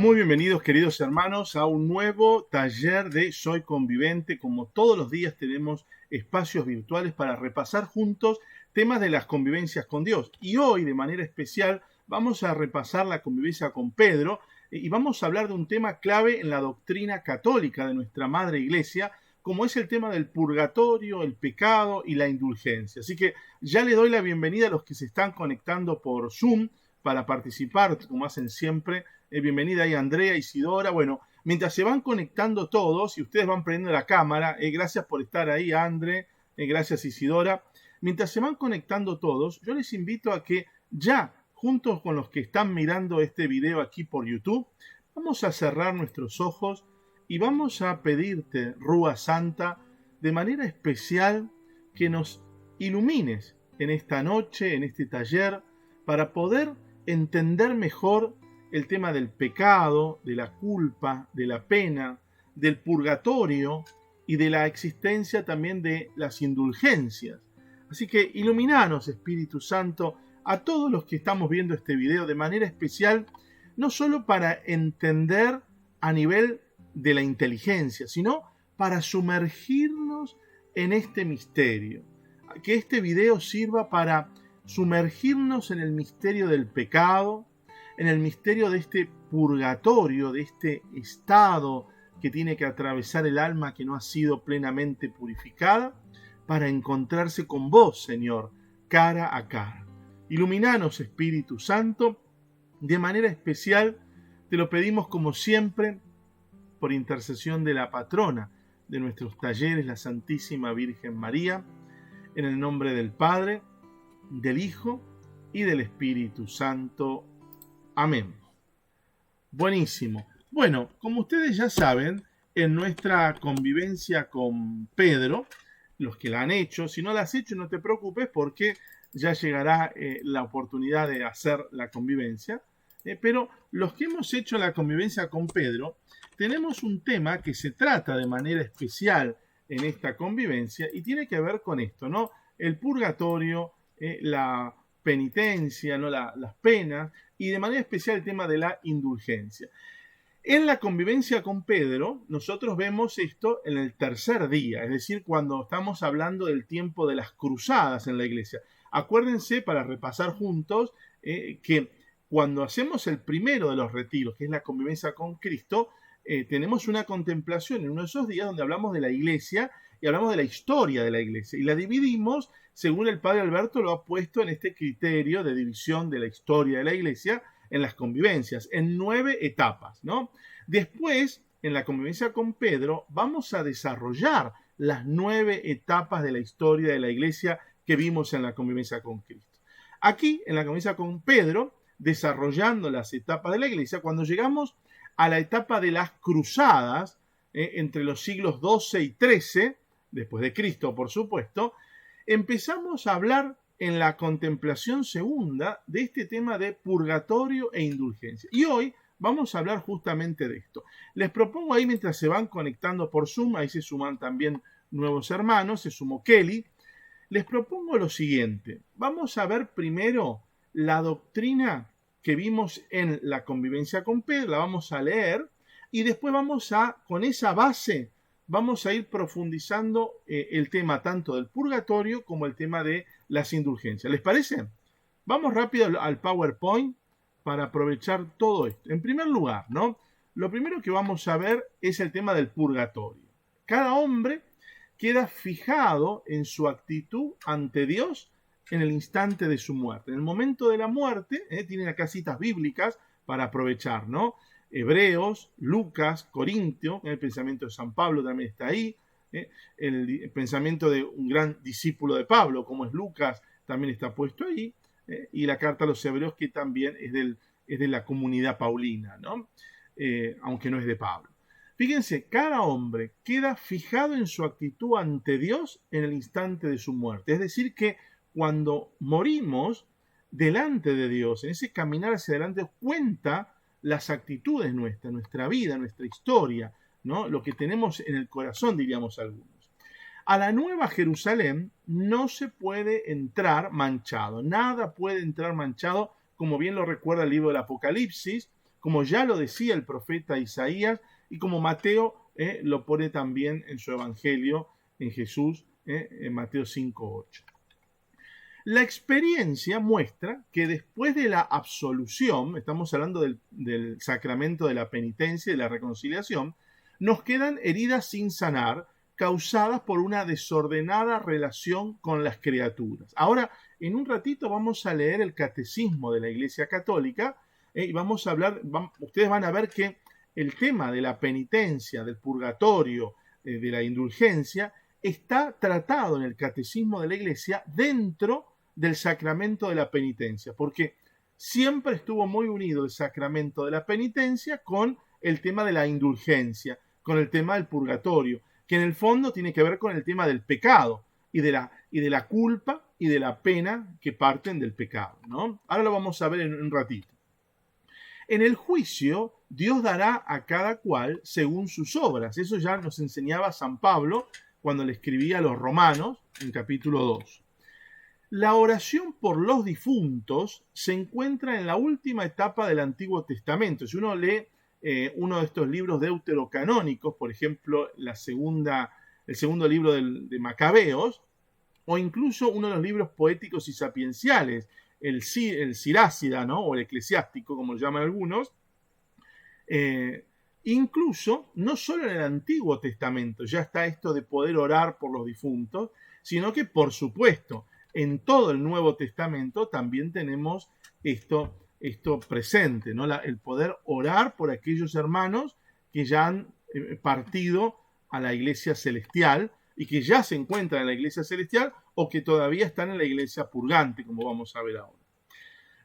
Muy bienvenidos, queridos hermanos, a un nuevo taller de Soy Convivente. Como todos los días tenemos espacios virtuales para repasar juntos temas de las convivencias con Dios. Y hoy, de manera especial, vamos a repasar la convivencia con Pedro y vamos a hablar de un tema clave en la doctrina católica de nuestra Madre Iglesia, como es el tema del purgatorio, el pecado y la indulgencia. Así que ya le doy la bienvenida a los que se están conectando por Zoom para participar, como hacen siempre. Bienvenida ahí Andrea, Isidora. Bueno, mientras se van conectando todos y ustedes van prendiendo la cámara, gracias por estar ahí, André, gracias Isidora. Mientras se van conectando todos, yo les invito a que ya, juntos con los que están mirando este video aquí por YouTube, vamos a cerrar nuestros ojos y vamos a pedirte, Rúa Santa, de manera especial que nos ilumines en esta noche, en este taller, para poder entender mejor el tema del pecado, de la culpa, de la pena, del purgatorio y de la existencia también de las indulgencias. Así que iluminanos, Espíritu Santo, a todos los que estamos viendo este video de manera especial, no solo para entender a nivel de la inteligencia, sino para sumergirnos en este misterio. Que este video sirva para sumergirnos en el misterio del pecado, en el misterio de este purgatorio, de este estado que tiene que atravesar el alma que no ha sido plenamente purificada, para encontrarse con vos, Señor, cara a cara. Iluminanos, Espíritu Santo, de manera especial te lo pedimos como siempre, por intercesión de la patrona de nuestros talleres, la Santísima Virgen María, en el nombre del Padre, del Hijo y del Espíritu Santo. Amén. Buenísimo. Bueno, como ustedes ya saben, en nuestra convivencia con Pedro, los que la han hecho, si no la has hecho no te preocupes porque ya llegará la oportunidad de hacer la convivencia, pero los que hemos hecho la convivencia con Pedro, tenemos un tema que se trata de manera especial en esta convivencia y tiene que ver con esto, ¿no? El purgatorio, la penitencia, ¿no? Las penas y de manera especial el tema de la indulgencia. En la convivencia con Pedro, nosotros vemos esto en el tercer día, es decir, cuando estamos hablando del tiempo de las cruzadas en la iglesia. Acuérdense, para repasar juntos, que cuando hacemos el primero de los retiros, que es la convivencia con Cristo, tenemos una contemplación en uno de esos días donde hablamos de la iglesia y hablamos de la historia de la iglesia y la dividimos según el padre Alberto lo ha puesto en este criterio de división de la historia de la iglesia en las convivencias, en 9 etapas, ¿no? Después, en la convivencia con Pedro, vamos a desarrollar las 9 etapas de la historia de la iglesia que vimos en la convivencia con Cristo. Aquí, en la convivencia con Pedro, desarrollando las etapas de la iglesia, cuando llegamos a la etapa de las cruzadas, entre los siglos XII y XIII, después de Cristo, por supuesto, empezamos a hablar en la contemplación segunda de este tema de purgatorio e indulgencia. Y hoy vamos a hablar justamente de esto. Les propongo ahí, mientras se van conectando por Zoom, ahí se suman también nuevos hermanos, se sumó Kelly, les propongo lo siguiente. Vamos a ver primero la doctrina que vimos en la convivencia con Pedro, la vamos a leer y después con esa base, vamos a ir profundizando el tema tanto del purgatorio como el tema de las indulgencias. ¿Les parece? Vamos rápido al PowerPoint para aprovechar todo esto. En primer lugar, ¿no? Lo primero que vamos a ver es el tema del purgatorio. Cada hombre queda fijado en su actitud ante Dios en el instante de su muerte. En el momento de la muerte, tienen acá citas bíblicas para aprovechar, ¿no? Hebreos, Lucas, Corintio, el pensamiento de San Pablo también está ahí, El pensamiento de un gran discípulo de Pablo, como es Lucas, también está puesto ahí, y la carta a los hebreos, que también es de la comunidad paulina, ¿no? Aunque no es de Pablo. Fíjense, cada hombre queda fijado en su actitud ante Dios en el instante de su muerte. Es decir, que cuando morimos delante de Dios, en ese caminar hacia adelante, cuenta las actitudes nuestras, nuestra vida, nuestra historia, ¿no? Lo que tenemos en el corazón, diríamos algunos. A la Nueva Jerusalén no se puede entrar manchado, nada puede entrar manchado, como bien lo recuerda el libro del Apocalipsis, como ya lo decía el profeta Isaías, y como Mateo lo pone también en su Evangelio, en Jesús, en Mateo 5:8. La experiencia muestra que después de la absolución, estamos hablando del sacramento de la penitencia y de la reconciliación, nos quedan heridas sin sanar, causadas por una desordenada relación con las criaturas. Ahora, en un ratito vamos a leer el catecismo de la Iglesia Católica, y vamos a hablar, ustedes van a ver que el tema de la penitencia, del purgatorio, de la indulgencia, está tratado en el catecismo de la Iglesia dentro del sacramento de la penitencia, porque siempre estuvo muy unido el sacramento de la penitencia con el tema de la indulgencia, con el tema del purgatorio, que en el fondo tiene que ver con el tema del pecado y de la culpa y de la pena que parten del pecado, ¿no? Ahora lo vamos a ver en un ratito. En el juicio, Dios dará a cada cual según sus obras. Eso ya nos enseñaba San Pablo cuando le escribía a los romanos en capítulo 2. La oración por los difuntos se encuentra en la última etapa del Antiguo Testamento. Si uno lee uno de estos libros deuterocanónicos, por ejemplo, el segundo libro de Macabeos, o incluso uno de los libros poéticos y sapienciales, el Sirácida, ¿no? O el Eclesiástico, como lo llaman algunos, incluso no solo en el Antiguo Testamento ya está esto de poder orar por los difuntos, sino que, por supuesto, en todo el Nuevo Testamento también tenemos esto presente, ¿no? El poder orar por aquellos hermanos que ya han partido a la iglesia celestial y que ya se encuentran en la iglesia celestial o que todavía están en la iglesia purgante, como vamos a ver ahora.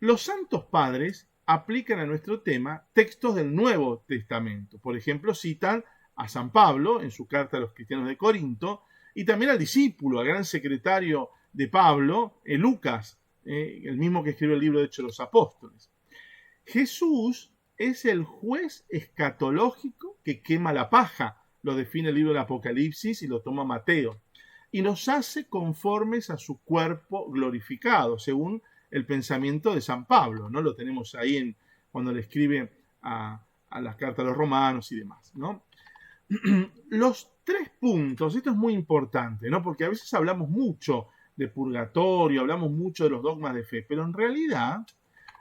Los santos padres aplican a nuestro tema textos del Nuevo Testamento. Por ejemplo, citan a San Pablo en su carta a los cristianos de Corinto y también al discípulo, al gran secretario de Pablo, Lucas, el mismo que escribió el libro de Hechos de los Apóstoles. Jesús es el juez escatológico que quema la paja, lo define el libro del Apocalipsis y lo toma Mateo, y nos hace conformes a su cuerpo glorificado, según el pensamiento de San Pablo, ¿no? Lo tenemos ahí cuando le escribe a las cartas a los romanos y demás, ¿no? Los 3 puntos, esto es muy importante, ¿no? Porque a veces hablamos mucho de purgatorio, hablamos mucho de los dogmas de fe, pero en realidad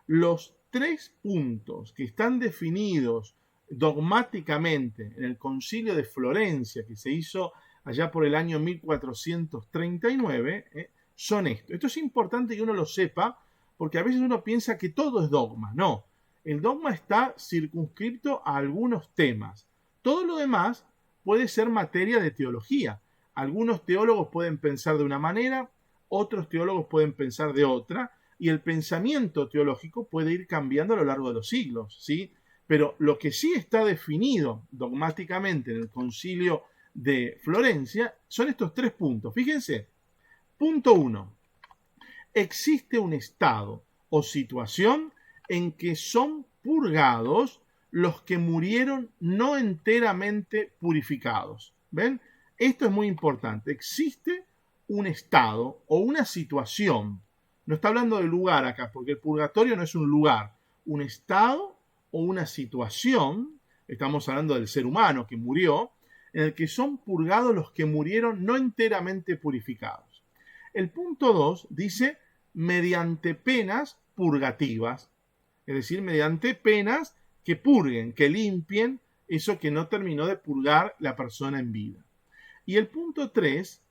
los 3 puntos que están definidos dogmáticamente en el Concilio de Florencia, que se hizo allá por el año 1439, son estos. Esto es importante que uno lo sepa, porque a veces uno piensa que todo es dogma. No, el dogma está circunscripto a algunos temas. Todo lo demás puede ser materia de teología. Algunos teólogos pueden pensar de una manera, otros teólogos pueden pensar de otra, y el pensamiento teológico puede ir cambiando a lo largo de los siglos, ¿sí? Pero lo que sí está definido dogmáticamente en el Concilio de Florencia son estos 3 puntos. Fíjense, punto 1. Existe un estado o situación en que son purgados los que murieron no enteramente purificados. ¿Ven? Esto es muy importante. Existe un estado o una situación. No está hablando de lugar acá, porque el purgatorio no es un lugar. Un estado o una situación, estamos hablando del ser humano que murió, en el que son purgados los que murieron no enteramente purificados. El punto 2 dice mediante penas purgativas, es decir, mediante penas que purguen, que limpien eso que no terminó de purgar la persona en vida. Y el punto 3,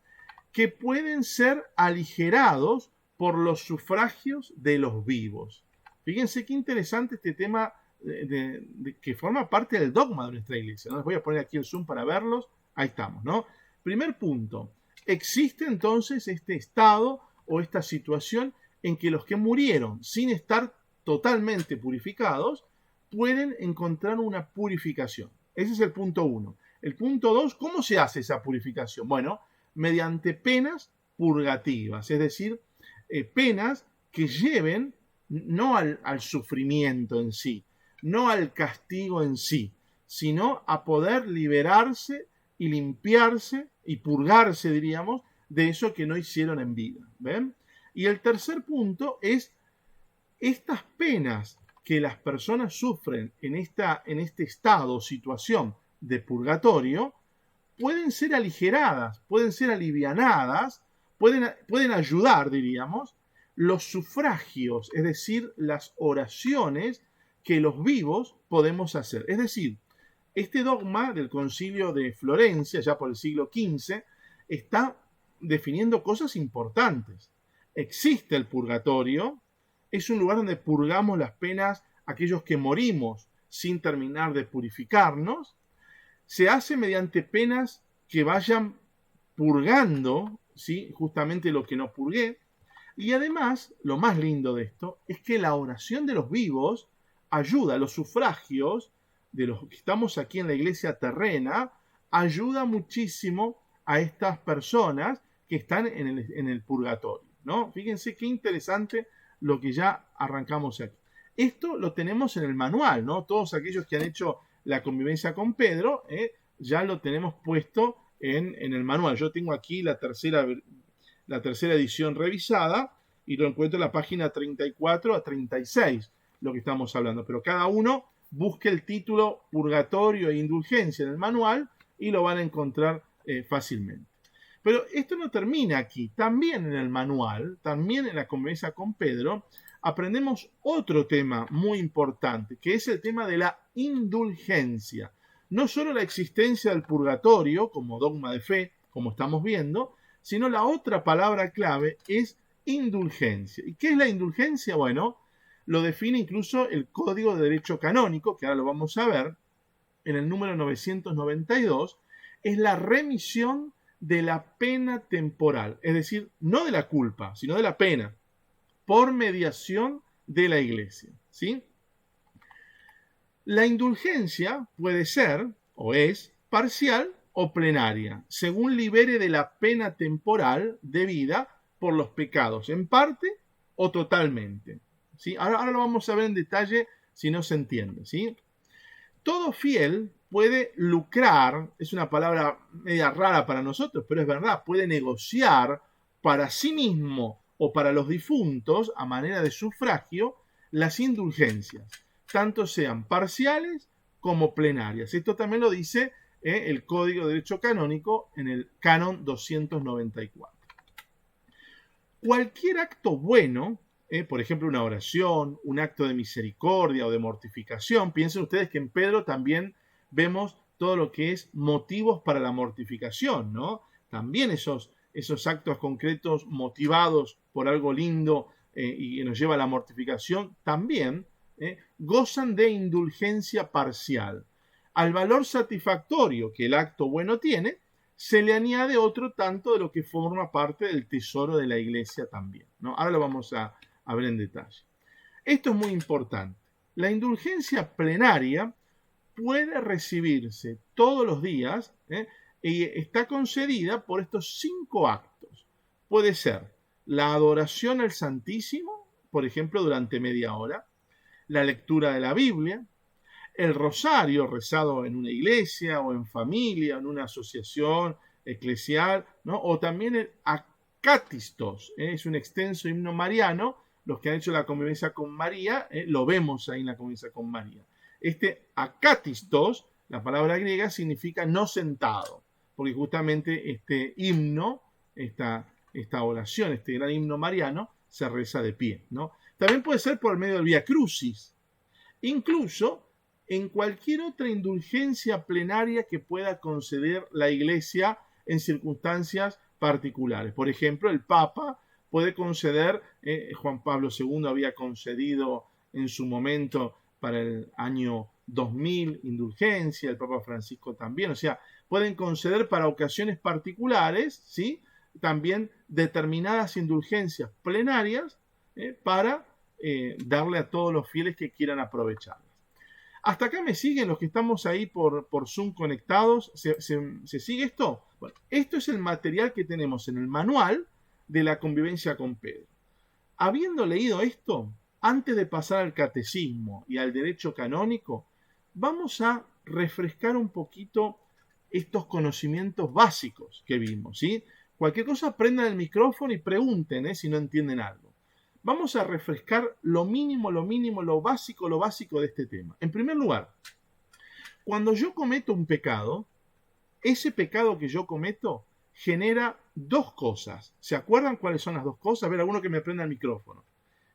que pueden ser aligerados por los sufragios de los vivos. Fíjense qué interesante este tema que forma parte del dogma de nuestra iglesia, ¿no? Les voy a poner aquí el zoom para verlos. Ahí estamos, ¿no? Primer punto, existe entonces este estado o esta situación en que los que murieron sin estar totalmente purificados pueden encontrar una purificación. Ese es el punto 1. El punto 2, ¿cómo se hace esa purificación? Bueno, mediante penas purgativas, es decir, penas que lleven no al sufrimiento en sí, no al castigo en sí, sino a poder liberarse y limpiarse y purgarse, diríamos, de eso que no hicieron en vida. ¿Ven? Y el tercer punto es estas penas que las personas sufren en este estado o situación de purgatorio pueden ser aligeradas, pueden ser alivianadas, pueden ayudar, diríamos, los sufragios, es decir, las oraciones que los vivos podemos hacer. Es decir, este dogma del Concilio de Florencia, ya por el siglo XV, está definiendo cosas importantes. Existe el purgatorio, es un lugar donde purgamos las penas aquellos que morimos sin terminar de purificarnos. Se hace mediante penas que vayan purgando, ¿sí?, justamente lo que no purgué. Y además, lo más lindo de esto es que la oración de los vivos ayuda, los sufragios de los que estamos aquí en la iglesia terrena, ayuda muchísimo a estas personas que están en el purgatorio, ¿no? Fíjense qué interesante lo que ya arrancamos aquí. Esto lo tenemos en el manual, ¿no? Todos aquellos que han hecho la convivencia con Pedro, ya lo tenemos puesto en el manual. Yo tengo aquí la tercera edición revisada y lo encuentro en la página 34 a 36, lo que estamos hablando. Pero cada uno busque el título Purgatorio e Indulgencia en el manual y lo van a encontrar fácilmente. Pero esto no termina aquí. También en el manual, también en la convivencia con Pedro, aprendemos otro tema muy importante, que es el tema de la indulgencia. No solo la existencia del purgatorio como dogma de fe, como estamos viendo, sino la otra palabra clave es indulgencia. ¿Y qué es la indulgencia? Bueno, lo define incluso el Código de Derecho Canónico, que ahora lo vamos a ver, en el número 992, es la remisión de la pena temporal, es decir, no de la culpa, sino de la pena, por mediación de la Iglesia, ¿sí? La indulgencia puede ser, o es, parcial o plenaria, según libere de la pena temporal debida por los pecados, en parte o totalmente, ¿sí? Ahora lo vamos a ver en detalle si no se entiende, ¿sí? Todo fiel puede lucrar, es una palabra media rara para nosotros, pero es verdad, puede negociar para sí mismo o para los difuntos, a manera de sufragio, las indulgencias, tanto sean parciales como plenarias. Esto también lo dice el Código de Derecho Canónico en el Canon 294. Cualquier acto bueno, por ejemplo una oración, un acto de misericordia o de mortificación, piensen ustedes que en Pedro también vemos todo lo que es motivos para la mortificación, ¿no? También esos actos concretos motivados por algo lindo y que nos lleva a la mortificación, también gozan de indulgencia parcial. Al valor satisfactorio que el acto bueno tiene, se le añade otro tanto de lo que forma parte del tesoro de la iglesia también, ¿no? Ahora lo vamos a ver en detalle. Esto es muy importante. La indulgencia plenaria puede recibirse todos los días y está concedida por estos 5 actos. Puede ser la adoración al Santísimo, por ejemplo, durante media hora, la lectura de la Biblia, el rosario rezado en una iglesia o en familia, en una asociación eclesial, ¿no? O también el acatistos, es un extenso himno mariano. Los que han hecho la convivencia con María, lo vemos ahí en la convivencia con María. Este acatistos, la palabra griega, significa no sentado, porque justamente este himno, esta oración, este gran himno mariano, se reza de pie, ¿no? También puede ser por medio del Vía Crucis, incluso en cualquier otra indulgencia plenaria que pueda conceder la Iglesia en circunstancias particulares. Por ejemplo, el Papa puede conceder, Juan Pablo II había concedido en su momento para el año 2.000 indulgencias, el Papa Francisco también, o sea, pueden conceder para ocasiones particulares, ¿sí? También determinadas indulgencias plenarias para darle a todos los fieles que quieran aprovecharlas. Hasta acá me siguen los que estamos ahí por Zoom conectados. ¿Se sigue esto? Bueno, esto es el material que tenemos en el manual de la convivencia con Pedro. Habiendo leído esto, antes de pasar al catecismo y al derecho canónico, vamos a refrescar un poquito estos conocimientos básicos que vimos, ¿sí? Cualquier cosa, prendan el micrófono y pregunten si no entienden algo. Vamos a refrescar lo mínimo, lo básico de este tema. En primer lugar, cuando yo cometo un pecado, ese pecado que yo cometo genera dos cosas. ¿Se acuerdan cuáles son las dos cosas? A ver, alguno que me prenda el micrófono.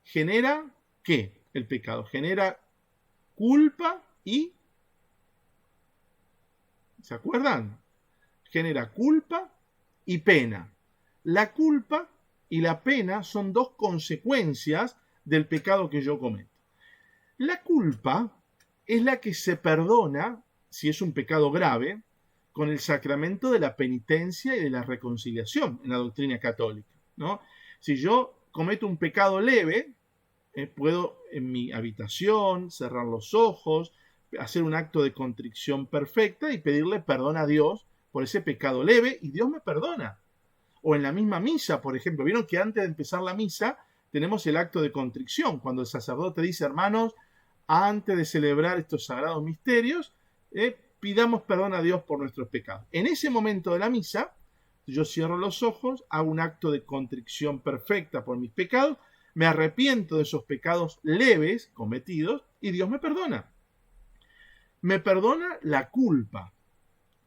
¿Genera qué? El pecado genera culpa y... ¿Se acuerdan? Genera culpa y pena. La culpa y la pena son dos consecuencias del pecado que yo cometo. La culpa es la que se perdona, si es un pecado grave, con el sacramento de la penitencia y de la reconciliación en la doctrina católica, ¿no? Si yo cometo un pecado leve, puedo en mi habitación cerrar los ojos, hacer un acto de contrición perfecta y pedirle perdón a Dios por ese pecado leve y Dios me perdona. O en la misma misa, por ejemplo, vieron que antes de empezar la misa tenemos el acto de contrición, cuando el sacerdote dice, hermanos, antes de celebrar estos sagrados misterios, pidamos perdón a Dios por nuestros pecados. En ese momento de la misa, yo cierro los ojos, hago un acto de contrición perfecta por mis pecados, me arrepiento de esos pecados leves cometidos y Dios me perdona. Me perdona la culpa,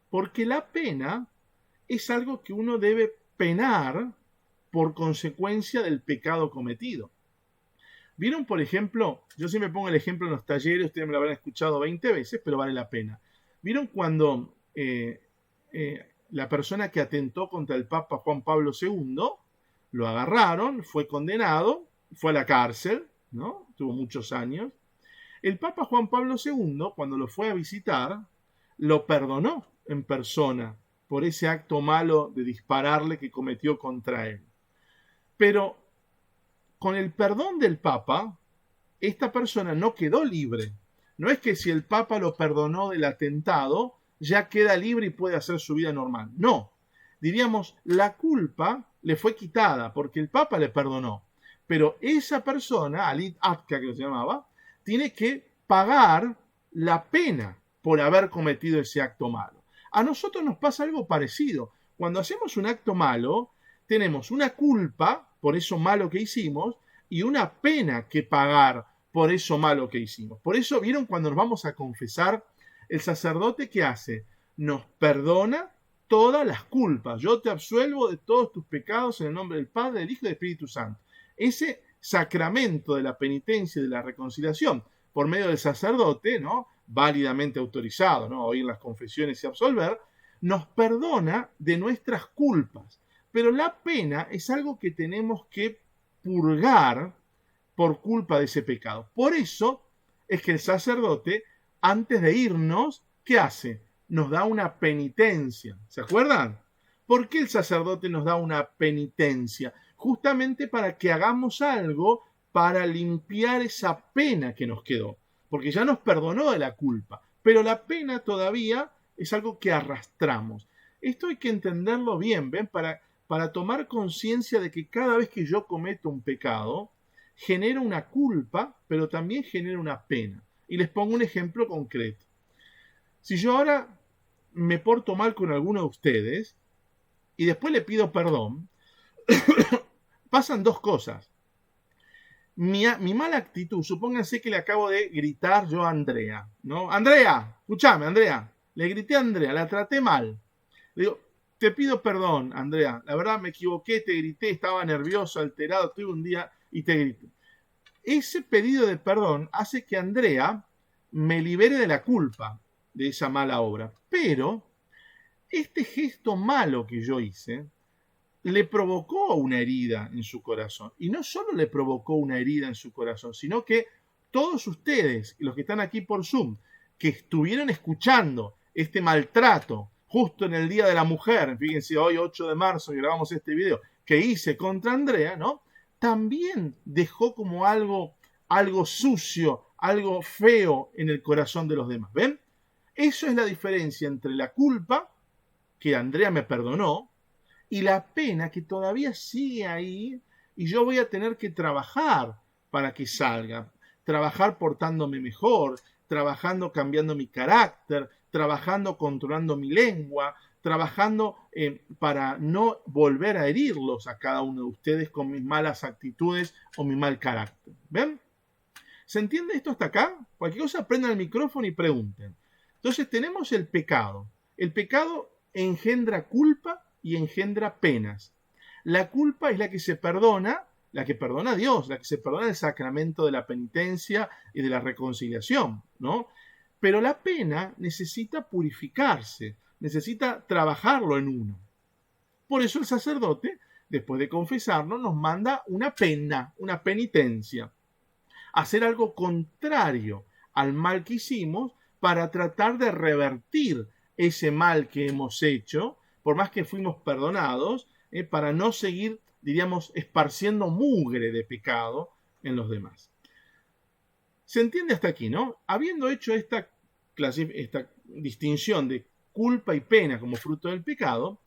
porque la pena es algo que uno debe penar por consecuencia del pecado cometido. ¿Vieron, por ejemplo? Yo siempre pongo el ejemplo en los talleres, ustedes me lo habrán escuchado 20 veces, pero vale la pena. ¿Vieron cuando la persona que atentó contra el Papa Juan Pablo II, lo agarraron, fue condenado, fue a la cárcel, ¿no? Tuvo muchos años. El Papa Juan Pablo II, cuando lo fue a visitar, lo perdonó en persona por ese acto malo de dispararle que cometió contra él. Pero con el perdón del Papa, esta persona no quedó libre. No es que si el Papa lo perdonó del atentado, ya queda libre y puede hacer su vida normal. No. Diríamos, la culpa le fue quitada porque el Papa le perdonó. Pero esa persona, Alit Atka que se llamaba, tiene que pagar la pena por haber cometido ese acto malo. A nosotros nos pasa algo parecido. Cuando hacemos un acto malo, tenemos una culpa por eso malo que hicimos y una pena que pagar por eso malo que hicimos. Por eso, ¿vieron cuando nos vamos a confesar? El sacerdote, ¿qué hace? Nos perdona todas las culpas. Yo te absuelvo de todos tus pecados en el nombre del Padre, del Hijo y del Espíritu Santo. Ese sacramento de la penitencia y de la reconciliación por medio del sacerdote, ¿no? Válidamente autorizado, ¿no? Oír las confesiones y absolver, nos perdona de nuestras culpas. Pero la pena es algo que tenemos que purgar por culpa de ese pecado. Por eso es que el sacerdote, antes de irnos, ¿qué hace? Nos da una penitencia. ¿Se acuerdan? ¿Por qué el sacerdote nos da una penitencia? Justamente para que hagamos algo para limpiar esa pena que nos quedó. Porque ya nos perdonó de la culpa. Pero la pena todavía es algo que arrastramos. Esto hay que entenderlo bien, ¿ven? Para tomar conciencia de que cada vez que yo cometo un pecado, genera una culpa, pero también genera una pena. Y les pongo un ejemplo concreto. Si yo ahora me porto mal con alguno de ustedes y después le pido perdón, pasan dos cosas. Mi mala actitud, supónganse que le acabo de gritar yo a Andrea, ¿no? Andrea, escúchame, Andrea. Le grité a Andrea, la traté mal. Le digo, te pido perdón, Andrea. La verdad me equivoqué, te grité, estaba nervioso, alterado, tuve un día y te grité. Ese pedido de perdón hace que Andrea me libere de la culpa de esa mala obra. Pero este gesto malo que yo hice le provocó una herida en su corazón. Y no solo le provocó una herida en su corazón, sino que todos ustedes, los que están aquí por Zoom, que estuvieron escuchando este maltrato justo en el Día de la Mujer, fíjense, hoy 8 de marzo grabamos este video, que hice contra Andrea, ¿no? También dejó como algo sucio, algo feo en el corazón de los demás. ¿Ven? Eso es la diferencia entre la culpa, que Andrea me perdonó, y la pena que todavía sigue ahí y yo voy a tener que trabajar para que salga. Trabajar portándome mejor, trabajando cambiando mi carácter, trabajando controlando mi lengua, trabajando para no volver a herirlos a cada uno de ustedes con mis malas actitudes o mi mal carácter. ¿Ven? ¿Se entiende esto hasta acá? Cualquier cosa, prendan el micrófono y pregunten. Entonces tenemos el pecado. El pecado engendra culpa y engendra penas. La culpa es la que se perdona, la que perdona a Dios, la que se perdona el sacramento de la penitencia y de la reconciliación, ¿no? Pero la pena necesita purificarse, necesita trabajarlo en uno. Por eso el sacerdote, después de confesarnos, nos manda una pena, una penitencia. Hacer algo contrario al mal que hicimos para tratar de revertir ese mal que hemos hecho, por más que fuimos perdonados, para no seguir, diríamos, esparciendo mugre de pecado en los demás. ¿Se entiende hasta aquí, no? Habiendo hecho esta distinción de culpa y pena como fruto del pecado,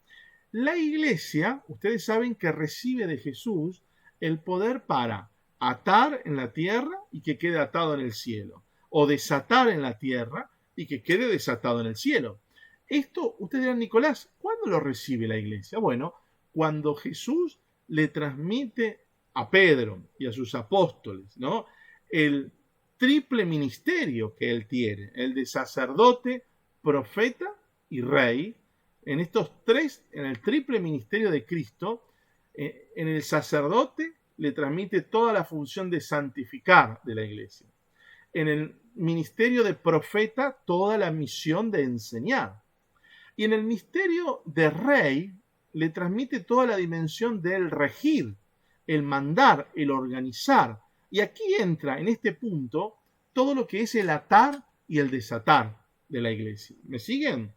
la Iglesia, ustedes saben que recibe de Jesús el poder para atar en la tierra y que quede atado en el cielo, o desatar en la tierra y que quede desatado en el cielo. Esto, ustedes dirán, Nicolás, ¿cuándo lo recibe la Iglesia? Bueno, cuando Jesús le transmite a Pedro y a sus apóstoles, ¿no?, el triple ministerio que él tiene, el de sacerdote, profeta y rey. En estos tres, en el triple ministerio de Cristo, en el sacerdote le transmite toda la función de santificar de la Iglesia. En el ministerio de profeta, toda la misión de enseñar. Y en el ministerio de rey, le transmite toda la dimensión del regir, el mandar, el organizar. Y aquí entra, en este punto, todo lo que es el atar y el desatar de la Iglesia. ¿Me siguen?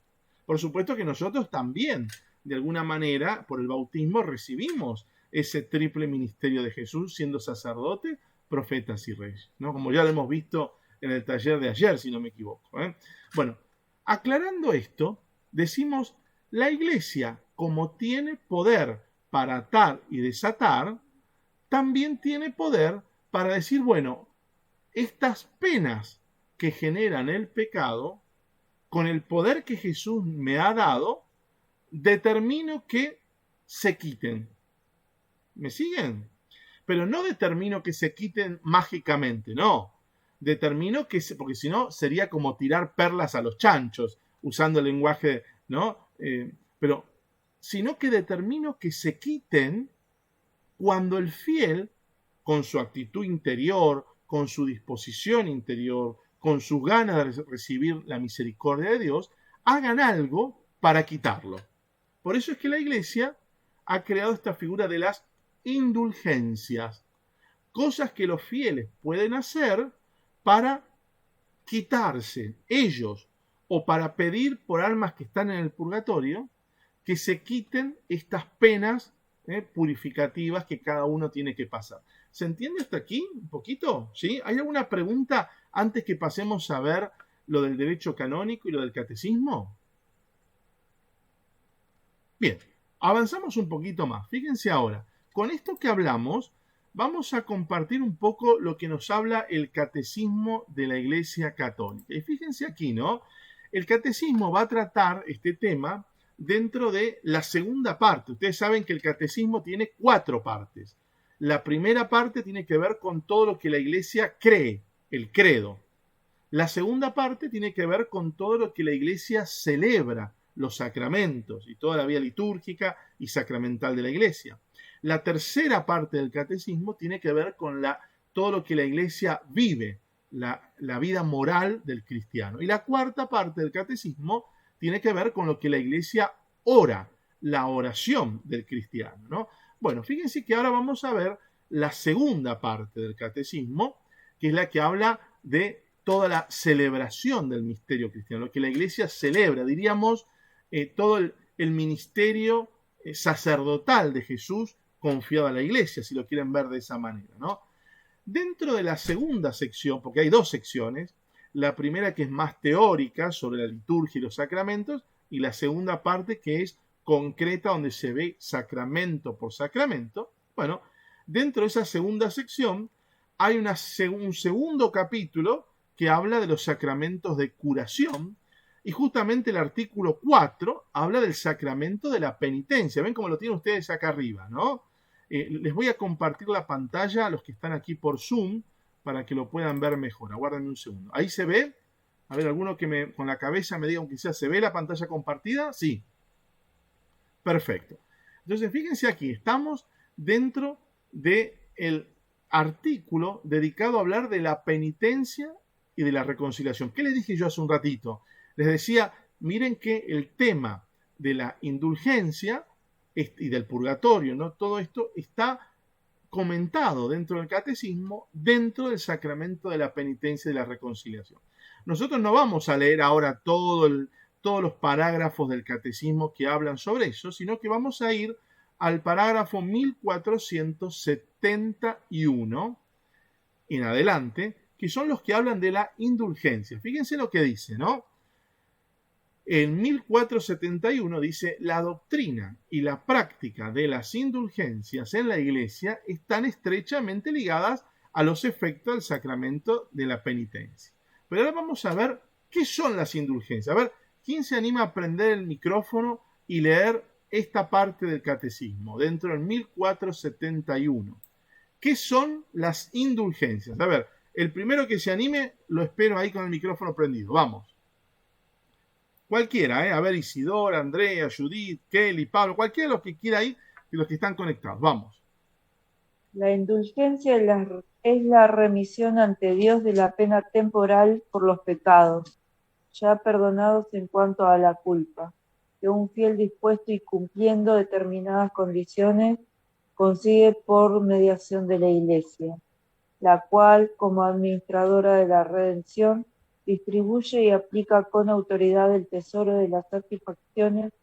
Por supuesto que nosotros también, de alguna manera, por el bautismo, recibimos ese triple ministerio de Jesús, siendo sacerdote, profetas y reyes, ¿no? Como ya lo hemos visto en el taller de ayer, si no me equivoco, ¿eh? Bueno, aclarando esto, decimos, la Iglesia, como tiene poder para atar y desatar, también tiene poder para decir, bueno, estas penas que generan el pecado, con el poder que Jesús me ha dado, determino que se quiten. ¿Me siguen? Pero no determino que se quiten mágicamente, no. Determino que, porque si no sería como tirar perlas a los chanchos, usando el lenguaje, ¿no? Pero, sino que determino que se quiten cuando el fiel, con su actitud interior, con su disposición interior, con sus ganas de recibir la misericordia de Dios, hagan algo para quitarlo. Por eso es que la Iglesia ha creado esta figura de las indulgencias, cosas que los fieles pueden hacer para quitarse ellos o para pedir por almas que están en el purgatorio que se quiten estas penas purificativas que cada uno tiene que pasar. ¿Se entiende hasta aquí un poquito? ¿Sí? ¿Hay alguna pregunta antes que pasemos a ver lo del derecho canónico y lo del catecismo? Bien, avanzamos un poquito más. Fíjense ahora, con esto que hablamos, vamos a compartir un poco lo que nos habla el catecismo de la Iglesia Católica. Y fíjense aquí, ¿no? El catecismo va a tratar este tema dentro de la segunda parte. Ustedes saben que el catecismo tiene 4 partes. La primera parte tiene que ver con todo lo que la Iglesia cree, el credo. La segunda parte tiene que ver con todo lo que la Iglesia celebra, los sacramentos y toda la vida litúrgica y sacramental de la Iglesia. La tercera parte del catecismo tiene que ver con todo lo que la Iglesia vive, la vida moral del cristiano. Y la cuarta parte del catecismo tiene que ver con lo que la Iglesia ora, la oración del cristiano, ¿no? Bueno, fíjense que ahora vamos a ver la segunda parte del catecismo, que es la que habla de toda la celebración del misterio cristiano, lo que la iglesia celebra, diríamos, todo el ministerio sacerdotal de Jesús confiado a la iglesia, si lo quieren ver de esa manera, ¿no? Dentro de la segunda sección, porque hay dos secciones, la primera que es más teórica sobre la liturgia y los sacramentos, y la segunda parte que es concreta, donde se ve sacramento por sacramento. Bueno, dentro de esa segunda sección hay un segundo capítulo que habla de los sacramentos de curación, y justamente el artículo 4 habla del sacramento de la penitencia. Ven cómo lo tienen ustedes acá arriba, ¿no? Les voy a compartir la pantalla a los que están aquí por Zoom para que lo puedan ver mejor. Aguárdenme un segundo. ¿Ahí se ve? A ver, alguno que con la cabeza me diga, aunque sea, ¿se ve la pantalla compartida? Sí. Perfecto. Entonces, fíjense aquí, estamos dentro del artículo dedicado a hablar de la penitencia y de la reconciliación. ¿Qué les dije yo hace un ratito? Les decía, miren que el tema de la indulgencia y del purgatorio, ¿no? Todo esto está comentado dentro del catecismo, dentro del sacramento de la penitencia y de la reconciliación. Nosotros no vamos a leer ahora todos los parágrafos del catecismo que hablan sobre eso, sino que vamos a ir al parágrafo 1471 en adelante, que son los que hablan de la indulgencia. Fíjense lo que dice, ¿no? En 1471 dice, la doctrina y la práctica de las indulgencias en la Iglesia están estrechamente ligadas a los efectos del sacramento de la penitencia. Pero ahora vamos a ver qué son las indulgencias. A ver, ¿quién se anima a prender el micrófono y leer esta parte del catecismo dentro del 1471? ¿Qué son las indulgencias? A ver, el primero que se anime, lo espero ahí con el micrófono prendido. Vamos. Cualquiera, A ver, Isidora, Andrea, Judith, Kelly, Pablo, cualquiera de los que quiera ahí, de los que están conectados. Vamos. La indulgencia es la remisión ante Dios de la pena temporal por los pecados, ya perdonados en cuanto a la culpa, que un fiel dispuesto y cumpliendo determinadas condiciones consigue por mediación de la Iglesia, la cual, como administradora de la redención, distribuye y aplica con autoridad el tesoro de las satisfacciones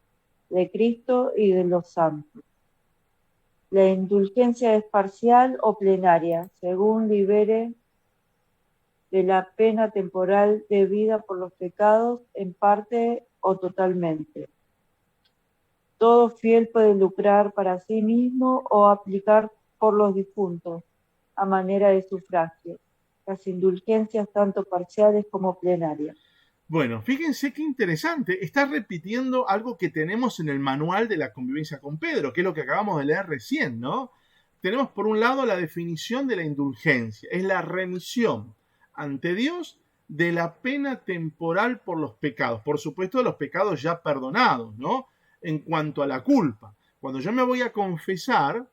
de Cristo y de los santos. La indulgencia es parcial o plenaria, según libere de la pena temporal debida por los pecados, en parte o totalmente. Todo fiel puede lucrar para sí mismo o aplicar por los difuntos, a manera de sufragio. Las indulgencias tanto parciales como plenarias. Bueno, fíjense qué interesante. Está repitiendo algo que tenemos en el manual de la convivencia con Pedro, que es lo que acabamos de leer recién, ¿no? Tenemos por un lado la definición de la indulgencia. Es la remisión ante Dios de la pena temporal por los pecados. Por supuesto, de los pecados ya perdonados, ¿no? En cuanto a la culpa. Cuando yo me voy a confesar,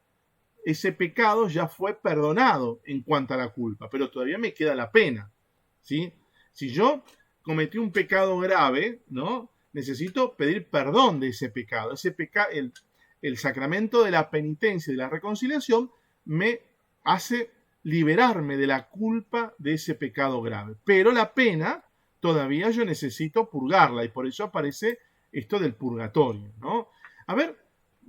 ese pecado ya fue perdonado en cuanto a la culpa, pero todavía me queda la pena, ¿sí? Si yo cometí un pecado grave, ¿no? Necesito pedir perdón de ese pecado. El sacramento de la penitencia y de la reconciliación me hace liberarme de la culpa de ese pecado grave. Pero la pena todavía yo necesito purgarla y por eso aparece esto del purgatorio, ¿no? A ver,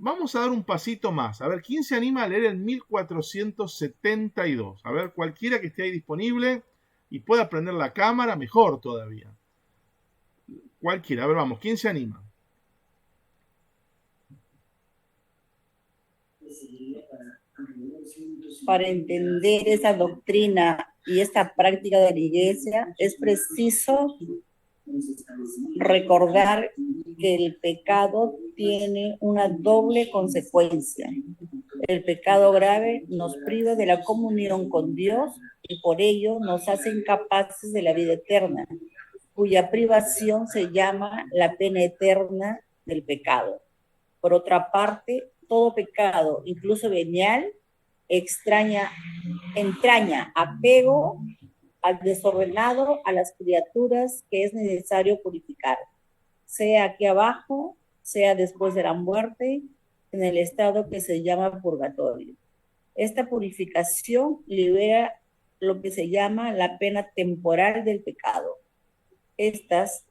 vamos a dar un pasito más. A ver, ¿quién se anima a leer el 1472? A ver, cualquiera que esté ahí disponible y pueda prender la cámara, mejor todavía. Cualquiera, a ver, vamos, ¿quién se anima? Para entender esa doctrina y esta práctica de la Iglesia, es preciso recordar que el pecado tiene una doble consecuencia. El pecado grave nos priva de la comunión con Dios y por ello nos hace incapaces de la vida eterna, cuya privación se llama la pena eterna del pecado. Por otra parte, todo pecado, incluso venial, entraña apego al desordenado, a las criaturas que es necesario purificar, sea aquí abajo, sea después de la muerte, en el estado que se llama purgatorio. Esta purificación libera lo que se llama la pena temporal del pecado. Estas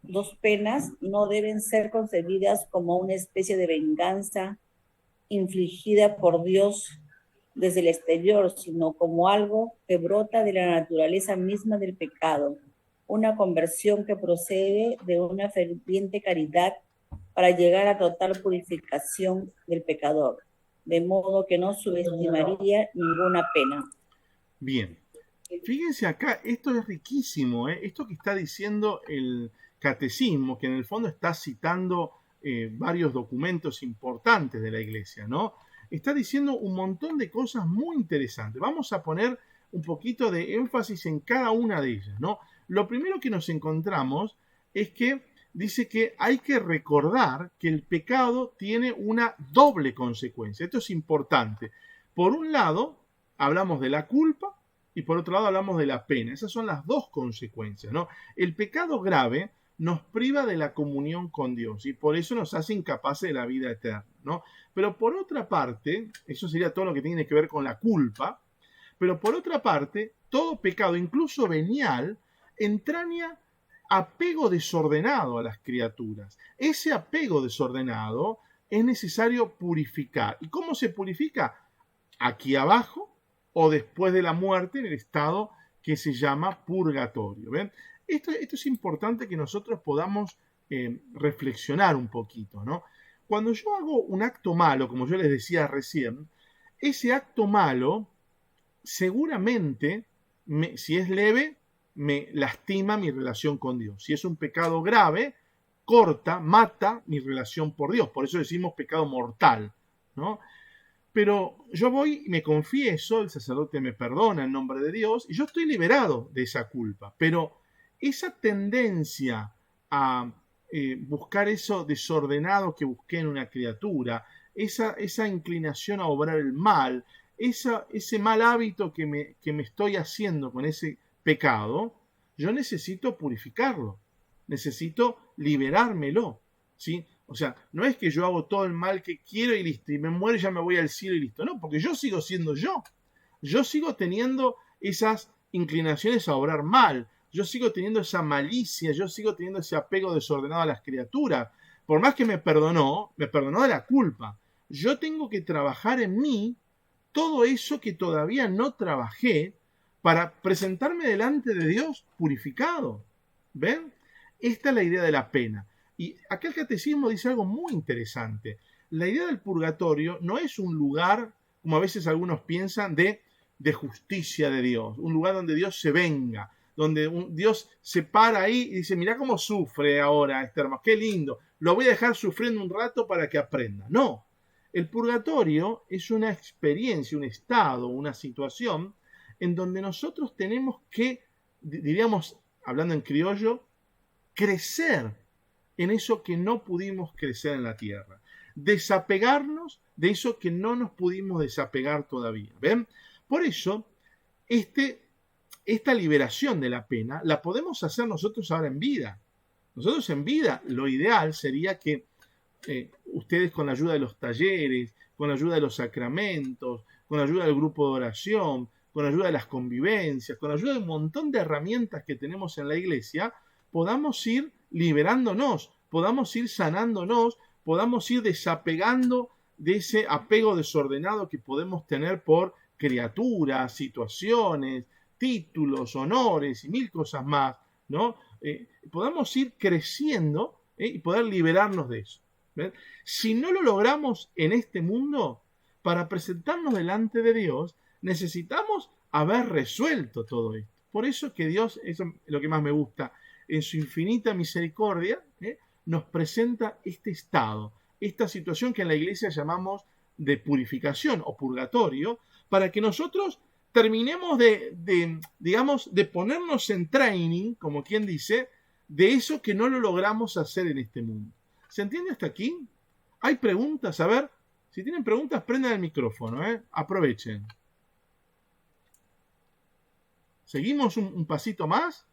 dos penas no deben ser concebidas como una especie de venganza infligida por Dios desde el exterior, sino como algo que brota de la naturaleza misma del pecado, una conversión que procede de una ferviente caridad para llegar a total purificación del pecador, de modo que no subestimaría ninguna pena. Bien, fíjense acá, esto es riquísimo, ¿eh? Esto que está diciendo el catecismo, que en el fondo está citando varios documentos importantes de la iglesia, ¿no? Está diciendo un montón de cosas muy interesantes. Vamos a poner un poquito de énfasis en cada una de ellas, ¿no? Lo primero que nos encontramos es que dice que hay que recordar que el pecado tiene una doble consecuencia. Esto es importante. Por un lado, hablamos de la culpa y por otro lado hablamos de la pena. Esas son las dos consecuencias, ¿no? El pecado grave nos priva de la comunión con Dios y por eso nos hace incapaces de la vida eterna, ¿no? Pero por otra parte, eso sería todo lo que tiene que ver con la culpa, pero por otra parte, todo pecado, incluso venial, entraña apego desordenado a las criaturas. Ese apego desordenado es necesario purificar. ¿Y cómo se purifica? Aquí abajo o después de la muerte en el estado que se llama purgatorio. ¿Ven? Esto es importante que nosotros podamos reflexionar un poquito, ¿no? Cuando yo hago un acto malo, como yo les decía recién, ese acto malo seguramente, si es leve, me lastima mi relación con Dios. Si es un pecado grave, corta, mata mi relación por Dios. Por eso decimos pecado mortal, ¿no? Pero yo voy y me confieso, el sacerdote me perdona en nombre de Dios y yo estoy liberado de esa culpa. Pero esa tendencia a buscar eso desordenado que busqué en una criatura, esa inclinación a obrar el mal, ese mal hábito que me estoy haciendo con ese pecado, yo necesito purificarlo, necesito liberármelo, ¿sí? O sea, no es que yo hago todo el mal que quiero y listo, y me muero y ya me voy al cielo y listo. No, porque yo sigo siendo yo. Yo sigo teniendo esas inclinaciones a obrar mal. Yo sigo teniendo esa malicia, yo sigo teniendo ese apego desordenado a las criaturas. Por más que me perdonó de la culpa. Yo tengo que trabajar en mí todo eso que todavía no trabajé para presentarme delante de Dios purificado. ¿Ven? Esta es la idea de la pena. Y acá el catecismo dice algo muy interesante. La idea del purgatorio no es un lugar, como a veces algunos piensan, de justicia de Dios. Un lugar donde Dios se venga, donde Dios se para ahí y dice, mirá cómo sufre ahora este hermano, qué lindo, lo voy a dejar sufriendo un rato para que aprenda. No, el purgatorio es una experiencia, un estado, una situación en donde nosotros tenemos que, diríamos, hablando en criollo, crecer en eso que no pudimos crecer en la tierra. Desapegarnos de eso que no nos pudimos desapegar todavía. ¿Ven? Por eso, esta liberación de la pena la podemos hacer nosotros ahora en vida. Nosotros en vida, lo ideal sería que ustedes con la ayuda de los talleres, con la ayuda de los sacramentos, con la ayuda del grupo de oración, con la ayuda de las convivencias, con la ayuda de un montón de herramientas que tenemos en la iglesia, podamos ir liberándonos, podamos ir sanándonos, podamos ir desapegando de ese apego desordenado que podemos tener por criaturas, situaciones, títulos, honores y mil cosas más, ¿no? Podamos ir creciendo y poder liberarnos de eso. ¿Ven? Si no lo logramos en este mundo, para presentarnos delante de Dios, necesitamos haber resuelto todo esto. Por eso que Dios, eso es lo que más me gusta, en su infinita misericordia, nos presenta este estado, esta situación que en la iglesia llamamos de purificación o purgatorio, para que nosotros terminemos digamos, de ponernos en training, como quien dice, de eso que no lo logramos hacer en este mundo. ¿Se entiende hasta aquí? ¿Hay preguntas? A ver, si tienen preguntas, prendan el micrófono, aprovechen. ¿Seguimos un pasito más?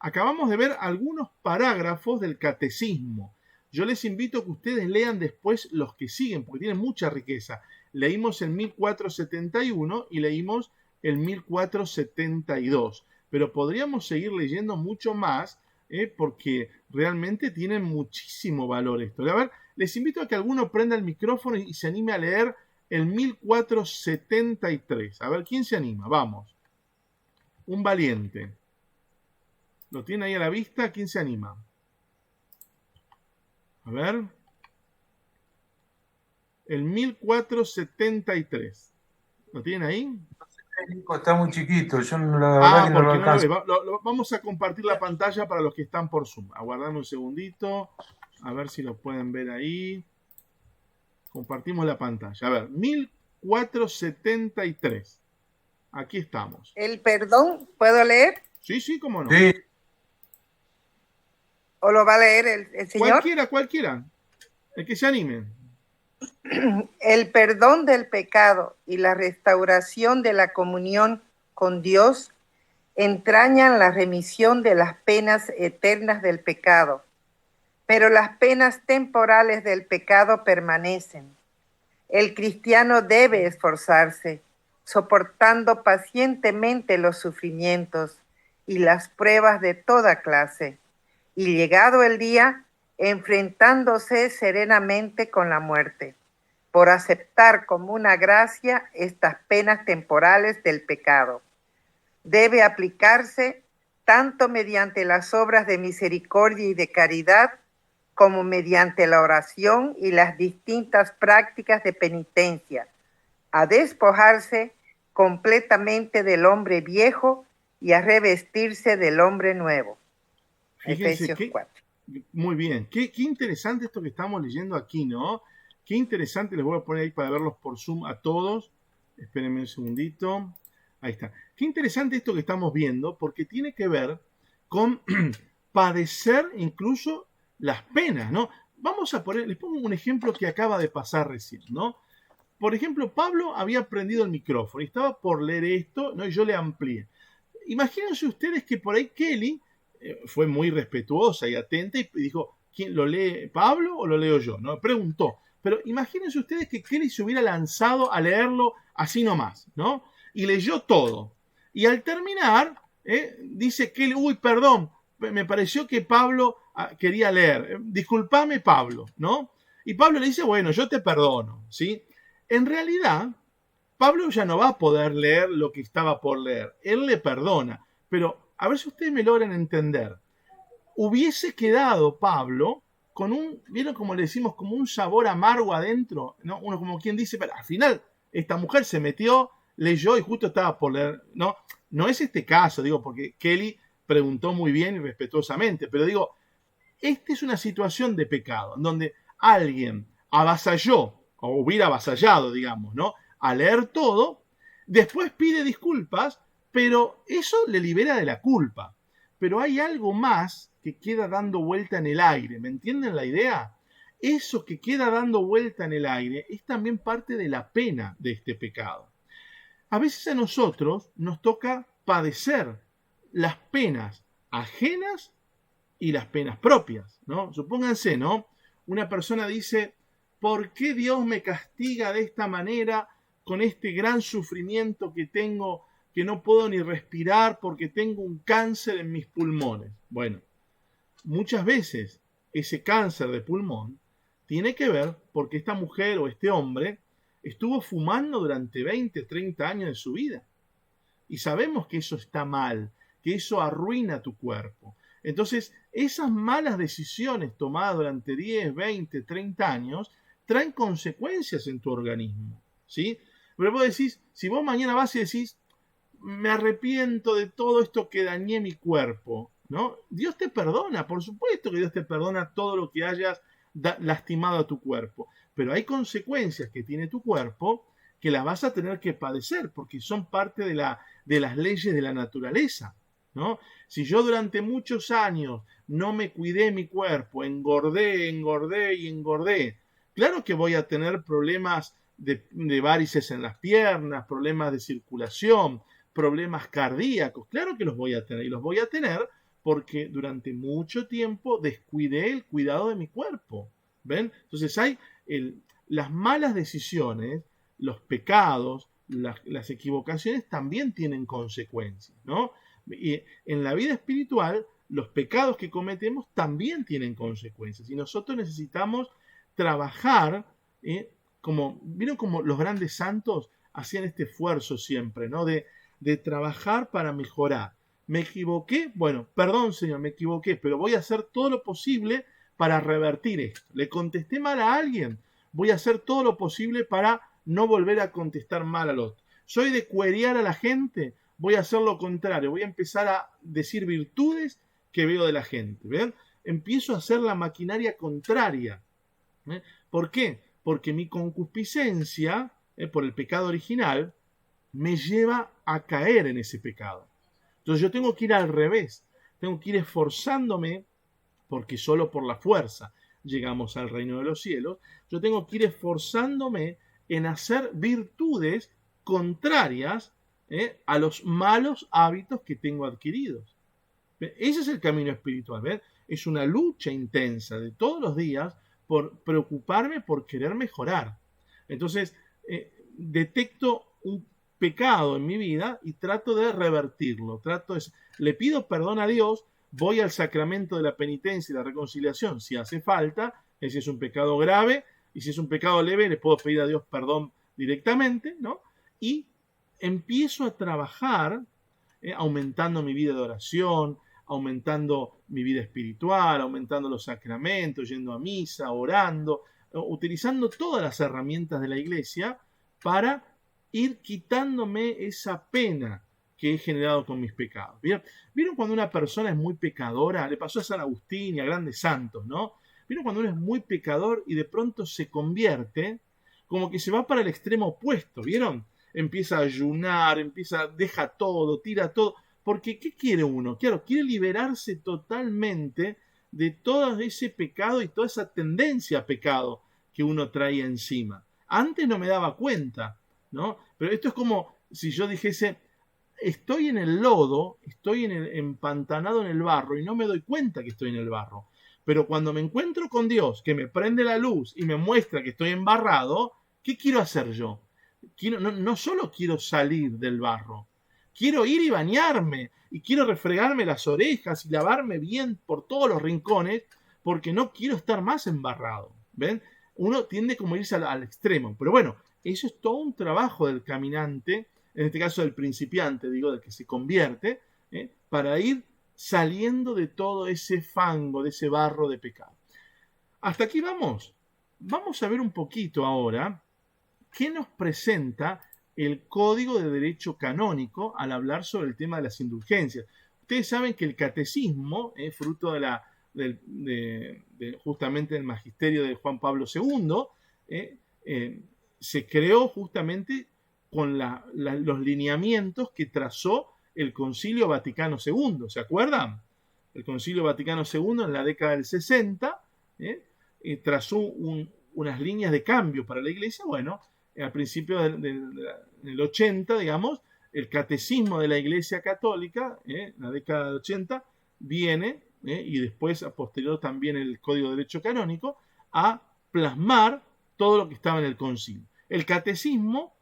Acabamos de ver algunos parágrafos del catecismo. Yo les invito a que ustedes lean después los que siguen, porque tienen mucha riqueza. Leímos el 1471 y leímos el 1472. Pero podríamos seguir leyendo mucho más, porque realmente tiene muchísimo valor esto. A ver, les invito a que alguno prenda el micrófono y se anime a leer el 1473. A ver, ¿quién se anima? Vamos. Un valiente. ¿Lo tiene ahí a la vista? ¿Quién se anima? A ver. El 1473. ¿Lo tienen ahí? Nico, está muy chiquito, yo la verdad que no lo Porque no lo alcanzo. ve. Vamos a compartir la pantalla para los que están por Zoom. Aguardame un segundito. A ver si lo pueden ver ahí. Compartimos la pantalla. A ver, 1473. Aquí estamos. El perdón, ¿puedo leer? Sí, cómo no. Sí, ¿O lo va a leer el señor? Cualquiera. El que se anime. El perdón del pecado y la restauración de la comunión con Dios entrañan la remisión de las penas eternas del pecado, pero las penas temporales del pecado permanecen. El cristiano debe esforzarse, soportando pacientemente los sufrimientos y las pruebas de toda clase, y llegado el día, enfrentándose serenamente con la muerte, por aceptar como una gracia estas penas temporales del pecado. Debe aplicarse tanto mediante las obras de misericordia y de caridad, como mediante la oración y las distintas prácticas de penitencia, a despojarse completamente del hombre viejo y a revestirse del hombre nuevo. Fíjense Efesios 4. Muy bien. Qué interesante esto que estamos leyendo aquí, ¿no? Qué interesante. Les voy a poner ahí para verlos por Zoom a todos. Espérenme un segundito. Ahí está. Qué interesante esto que estamos viendo, porque tiene que ver con padecer incluso las penas, ¿no? Vamos a poner, les pongo un ejemplo que acaba de pasar recién, ¿no? Por ejemplo, Pablo había prendido el micrófono y estaba por leer esto, ¿no? Y yo le amplié. Imagínense ustedes que por ahí Kelly fue muy respetuosa y atenta y dijo, ¿quién lo lee, Pablo o lo leo yo? ¿No? Preguntó. Pero imagínense ustedes que Kelly se hubiera lanzado a leerlo así nomás, ¿no? Y leyó todo. Y al terminar, dice Kelly, uy, perdón, me pareció que Pablo quería leer. Disculpame, Pablo, ¿no? Y Pablo le dice, bueno, yo te perdono, ¿sí? En realidad, Pablo ya no va a poder leer lo que estaba por leer. Él le perdona. Pero a ver si ustedes me logran entender. Hubiese quedado Pablo con un, ¿vieron como le decimos? Como un sabor amargo adentro, ¿no? Uno como quien dice, pero al final esta mujer se metió, leyó y justo estaba por leer, ¿no? No es este caso, digo, porque Kelly preguntó muy bien y respetuosamente, pero digo, esta es una situación de pecado, en donde alguien avasalló, o hubiera avasallado, digamos, ¿no? A leer todo, después pide disculpas, pero eso le libera de la culpa. Pero hay algo más que queda dando vuelta en el aire, ¿me entienden la idea? Eso que queda dando vuelta en el aire es también parte de la pena de este pecado. A veces a nosotros nos toca padecer las penas ajenas y las penas propias, ¿no? Supónganse, ¿no? Una persona dice, ¿por qué Dios me castiga de esta manera con este gran sufrimiento que tengo, que no puedo ni respirar porque tengo un cáncer en mis pulmones? Bueno, muchas veces ese cáncer de pulmón tiene que ver porque esta mujer o este hombre estuvo fumando durante 20, 30 años de su vida. Y sabemos que eso está mal, que eso arruina tu cuerpo. Entonces, esas malas decisiones tomadas durante 10, 20, 30 años traen consecuencias en tu organismo, ¿sí? Pero vos decís, si vos mañana vas y decís, me arrepiento de todo esto que dañé mi cuerpo, ¿no? Dios te perdona, por supuesto que Dios te perdona todo lo que hayas lastimado a tu cuerpo, pero hay consecuencias que tiene tu cuerpo que las vas a tener que padecer porque son parte de las leyes de la naturaleza, ¿no? Si yo durante muchos años no me cuidé mi cuerpo, engordé, claro que voy a tener problemas de varices en las piernas, problemas de circulación, problemas cardíacos, claro que los voy a tener, y los voy a tener porque durante mucho tiempo descuidé el cuidado de mi cuerpo, ¿ven? Entonces hay las malas decisiones, los pecados, las equivocaciones también tienen consecuencias, ¿no? Y en la vida espiritual, los pecados que cometemos también tienen consecuencias. Y nosotros necesitamos trabajar, ¿vieron como los grandes santos hacían este esfuerzo siempre, ¿no? De trabajar para mejorar. ¿Me equivoqué? Bueno, perdón, Señor, me equivoqué, pero voy a hacer todo lo posible para revertir esto. ¿Le contesté mal a alguien? Voy a hacer todo lo posible para no volver a contestar mal al otro. ¿Soy de cuerear a la gente? Voy a hacer lo contrario. Voy a empezar a decir virtudes que veo de la gente. ¿Ven? Empiezo a hacer la maquinaria contraria. ¿Por qué? Porque mi concupiscencia, por el pecado original, me lleva a caer en ese pecado. Entonces yo tengo que ir al revés. Tengo que ir esforzándome, porque solo por la fuerza llegamos al reino de los cielos. Yo tengo que ir esforzándome en hacer virtudes contrarias a los malos hábitos que tengo adquiridos. Ese es el camino espiritual. ¿Ven? Es una lucha intensa de todos los días por preocuparme por querer mejorar. Entonces, detecto un pecado en mi vida y trato de revertirlo. Le pido perdón a Dios, voy al sacramento de la penitencia y la reconciliación si hace falta, si es un pecado grave, y si es un pecado leve, le puedo pedir a Dios perdón directamente, ¿no? Y empiezo a trabajar, aumentando mi vida de oración, aumentando mi vida espiritual, aumentando los sacramentos, yendo a misa, orando, utilizando todas las herramientas de la iglesia para ir quitándome esa pena que he generado con mis pecados. ¿Vieron cuando una persona es muy pecadora? Le pasó a San Agustín y a grandes santos, ¿no? ¿Vieron cuando uno es muy pecador y de pronto se convierte? Como que se va para el extremo opuesto, ¿vieron? Empieza a ayunar, deja todo, tira todo. Porque, ¿qué quiere uno? Claro, quiere liberarse totalmente de todo ese pecado y toda esa tendencia a pecado que uno traía encima. Antes no me daba cuenta, ¿no? Pero esto es como si yo dijese, estoy en el lodo, estoy empantanado en el barro y no me doy cuenta que estoy en el barro. Pero cuando me encuentro con Dios, que me prende la luz y me muestra que estoy embarrado, ¿qué quiero hacer yo? No solo quiero salir del barro, quiero ir y bañarme, y quiero refregarme las orejas y lavarme bien por todos los rincones, porque no quiero estar más embarrado. ¿Ven? Uno tiende como a irse al extremo. Pero bueno, eso es todo un trabajo del caminante, en este caso del principiante, del que se convierte, para ir saliendo de todo ese fango, de ese barro de pecado. Hasta aquí vamos. Vamos a ver un poquito ahora qué nos presenta el Código de Derecho Canónico al hablar sobre el tema de las indulgencias. Ustedes saben que el catecismo, fruto justamente del magisterio de Juan Pablo II, se creó justamente con los lineamientos que trazó el Concilio Vaticano II. ¿Se acuerdan? El Concilio Vaticano II en la década del 60 trazó unas líneas de cambio para la Iglesia. Bueno, al principio del 80, digamos, el catecismo de la Iglesia Católica, en la década del 80, viene, y después a posterior también el Código de Derecho Canónico, a plasmar todo lo que estaba en el concilio. El catecismo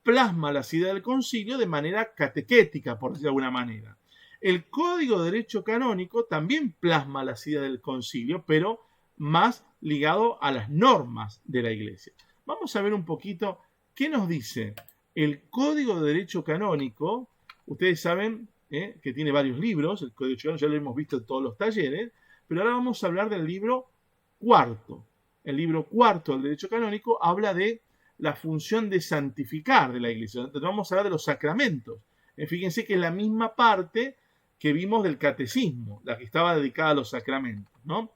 plasma las ideas del concilio de manera catequética, por decirlo de alguna manera. El Código de Derecho Canónico también plasma las ideas del concilio, pero más ligado a las normas de la Iglesia. Vamos a ver un poquito qué nos dice el Código de Derecho Canónico. Ustedes saben que tiene varios libros, el Código de Derecho Canónico ya lo hemos visto en todos los talleres, pero ahora vamos a hablar del libro cuarto. El libro cuarto del Derecho Canónico habla de la función de santificar de la Iglesia. Entonces vamos a hablar de los sacramentos. Fíjense que es la misma parte que vimos del catecismo, la que estaba dedicada a los sacramentos, ¿no?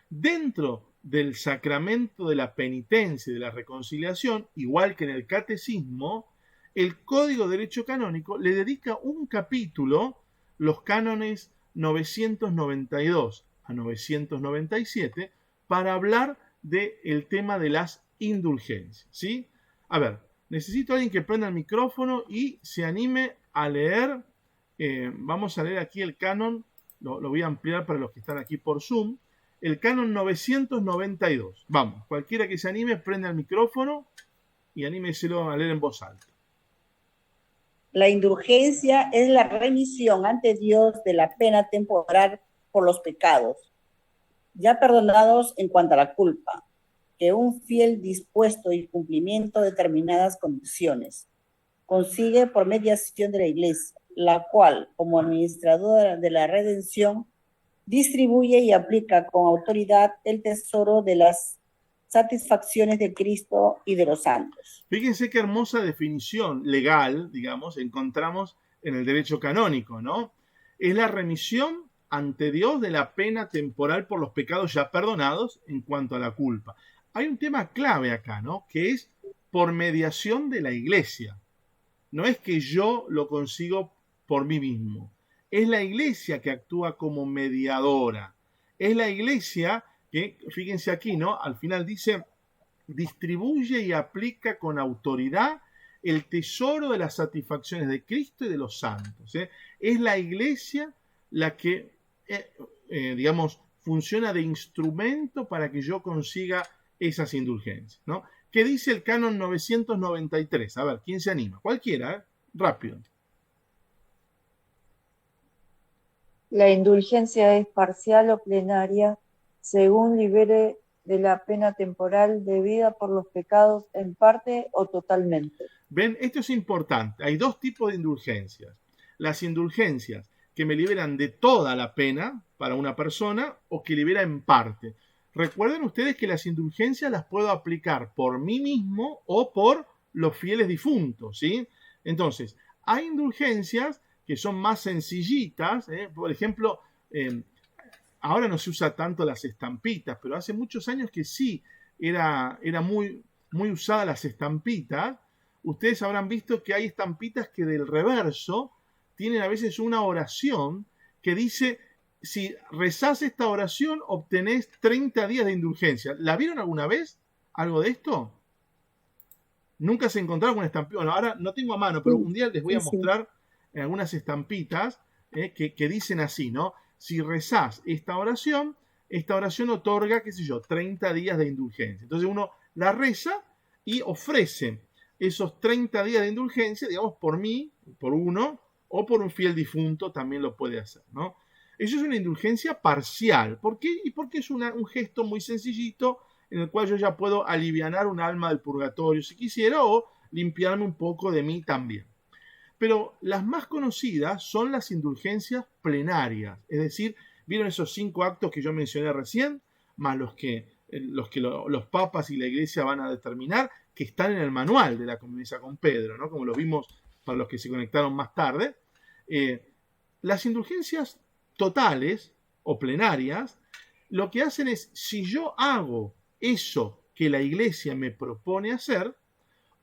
Dentro del sacramento de la penitencia y de la reconciliación, igual que en el catecismo, el Código de Derecho Canónico le dedica un capítulo, los cánones 992 a 997, para hablar del tema de las indulgencias, ¿sí? A ver, necesito a alguien que prenda el micrófono y se anime a leer. Vamos a leer aquí el canon, lo voy a ampliar para los que están aquí por Zoom. El canon 992. Vamos, cualquiera que se anime, prenda el micrófono y anímeselo a leer en voz alta. La indulgencia es la remisión ante Dios de la pena temporal por los pecados, ya perdonados en cuanto a la culpa, que un fiel dispuesto y cumplimiento de determinadas condiciones consigue por mediación de la Iglesia, la cual, como administradora de la redención, distribuye y aplica con autoridad el tesoro de las satisfacciones de Cristo y de los santos. Fíjense qué hermosa definición legal, digamos, encontramos en el derecho canónico, ¿no? Es la remisión ante Dios de la pena temporal por los pecados ya perdonados en cuanto a la culpa. Hay un tema clave acá, ¿no? Que es por mediación de la Iglesia. No es que yo lo consigo por mí mismo. Es la Iglesia que actúa como mediadora. Es la Iglesia que, fíjense aquí, ¿no? Al final dice, distribuye y aplica con autoridad el tesoro de las satisfacciones de Cristo y de los santos. Es la Iglesia la que, digamos, funciona de instrumento para que yo consiga esas indulgencias, ¿no? ¿Qué dice el canon 993? A ver, ¿quién se anima? Cualquiera, rápido. La indulgencia es parcial o plenaria, según libere de la pena temporal debida por los pecados en parte o totalmente. Ven, esto es importante. Hay dos tipos de indulgencias. Las indulgencias que me liberan de toda la pena para una persona o que libera en parte. Recuerden ustedes que las indulgencias las puedo aplicar por mí mismo o por los fieles difuntos, ¿sí? Entonces, hay indulgencias que son más sencillitas, por ejemplo, ahora no se usa tanto las estampitas, pero hace muchos años que sí era muy, muy usada las estampitas. Ustedes habrán visto que hay estampitas que del reverso tienen a veces una oración que dice, si rezás esta oración obtenés 30 días de indulgencia. ¿La vieron alguna vez? ¿Algo de esto? Nunca se encontraron con estampita. Bueno, ahora no tengo a mano, pero un día les voy a mostrar algunas estampitas que dicen así, ¿no? Si rezás esta oración otorga, qué sé yo, 30 días de indulgencia. Entonces uno la reza y ofrece esos 30 días de indulgencia, digamos, por mí, por uno, o por un fiel difunto también lo puede hacer, ¿no? Eso es una indulgencia parcial. ¿Por qué? Y porque es un gesto muy sencillito en el cual yo ya puedo alivianar un alma del purgatorio si quisiera o limpiarme un poco de mí también. Pero las más conocidas son las indulgencias plenarias, es decir, ¿vieron esos 5 actos que yo mencioné recién? Más los que los papas y la iglesia van a determinar, que están en el manual de la convivencia con Pedro, ¿no? Como lo vimos para los que se conectaron más tarde. Las indulgencias totales o plenarias, lo que hacen es, si yo hago eso que la iglesia me propone hacer,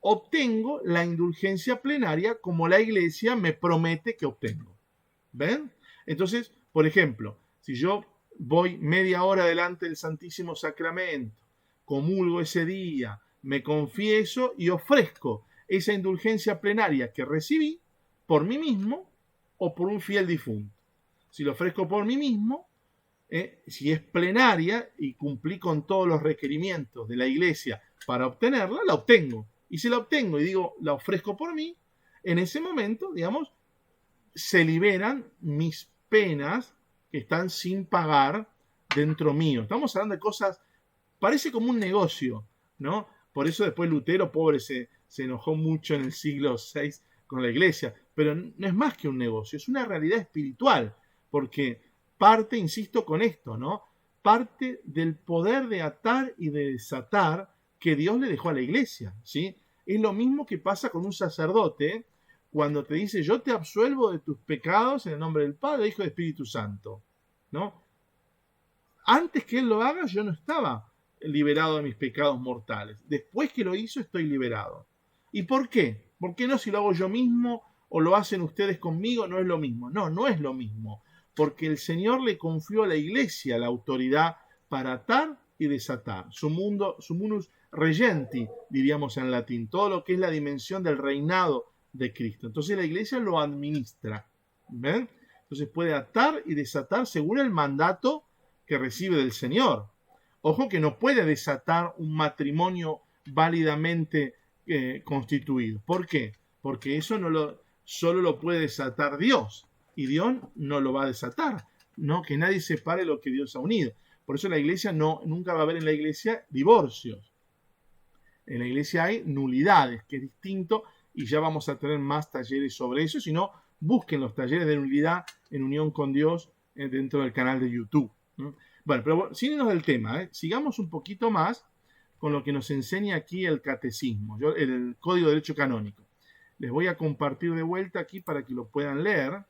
obtengo la indulgencia plenaria como la iglesia me promete que obtengo. ¿Ven? Entonces, por ejemplo, si yo voy media hora delante del Santísimo Sacramento, comulgo ese día, me confieso y ofrezco esa indulgencia plenaria que recibí por mí mismo o por un fiel difunto. Si lo ofrezco por mí mismo, si es plenaria y cumplí con todos los requerimientos de la iglesia para obtenerla, la obtengo. Y si la obtengo y digo, la ofrezco por mí, en ese momento, digamos, se liberan mis penas que están sin pagar dentro mío. Estamos hablando de cosas, parece como un negocio, ¿no? Por eso después Lutero, pobre, se enojó mucho en el siglo VI con la iglesia. Pero no es más que un negocio, es una realidad espiritual. Porque parte, insisto, con esto, ¿no? Parte del poder de atar y de desatar que Dios le dejó a la iglesia, ¿sí? Es lo mismo que pasa con un sacerdote cuando te dice, yo te absuelvo de tus pecados en el nombre del Padre, Hijo y Espíritu Santo, ¿no? Antes que él lo haga, yo no estaba liberado de mis pecados mortales. Después que lo hizo, estoy liberado. ¿Y por qué? ¿Por qué no si lo hago yo mismo o lo hacen ustedes conmigo? No es lo mismo. No, no es lo mismo. Porque el Señor le confió a la iglesia la autoridad para atar y desatar. Sumunus regenti, diríamos en latín, todo lo que es la dimensión del reinado de Cristo. Entonces la iglesia lo administra. ¿Ven? Entonces puede atar y desatar según el mandato que recibe del Señor. Ojo que no puede desatar un matrimonio válidamente constituido. ¿Por qué? Porque eso solo lo puede desatar Dios, y Dios no lo va a desatar, no, que nadie separe lo que Dios ha unido. Por eso la iglesia nunca va a haber en la iglesia divorcios. En la iglesia hay nulidades, que es distinto, y ya vamos a tener más talleres sobre eso. Si no, busquen los talleres de nulidad en unión con Dios dentro del canal de YouTube. Bueno, pero sin irnos del tema, sigamos un poquito más con lo que nos enseña aquí el catecismo, el Código de Derecho Canónico. Les voy a compartir de vuelta aquí para que lo puedan leer.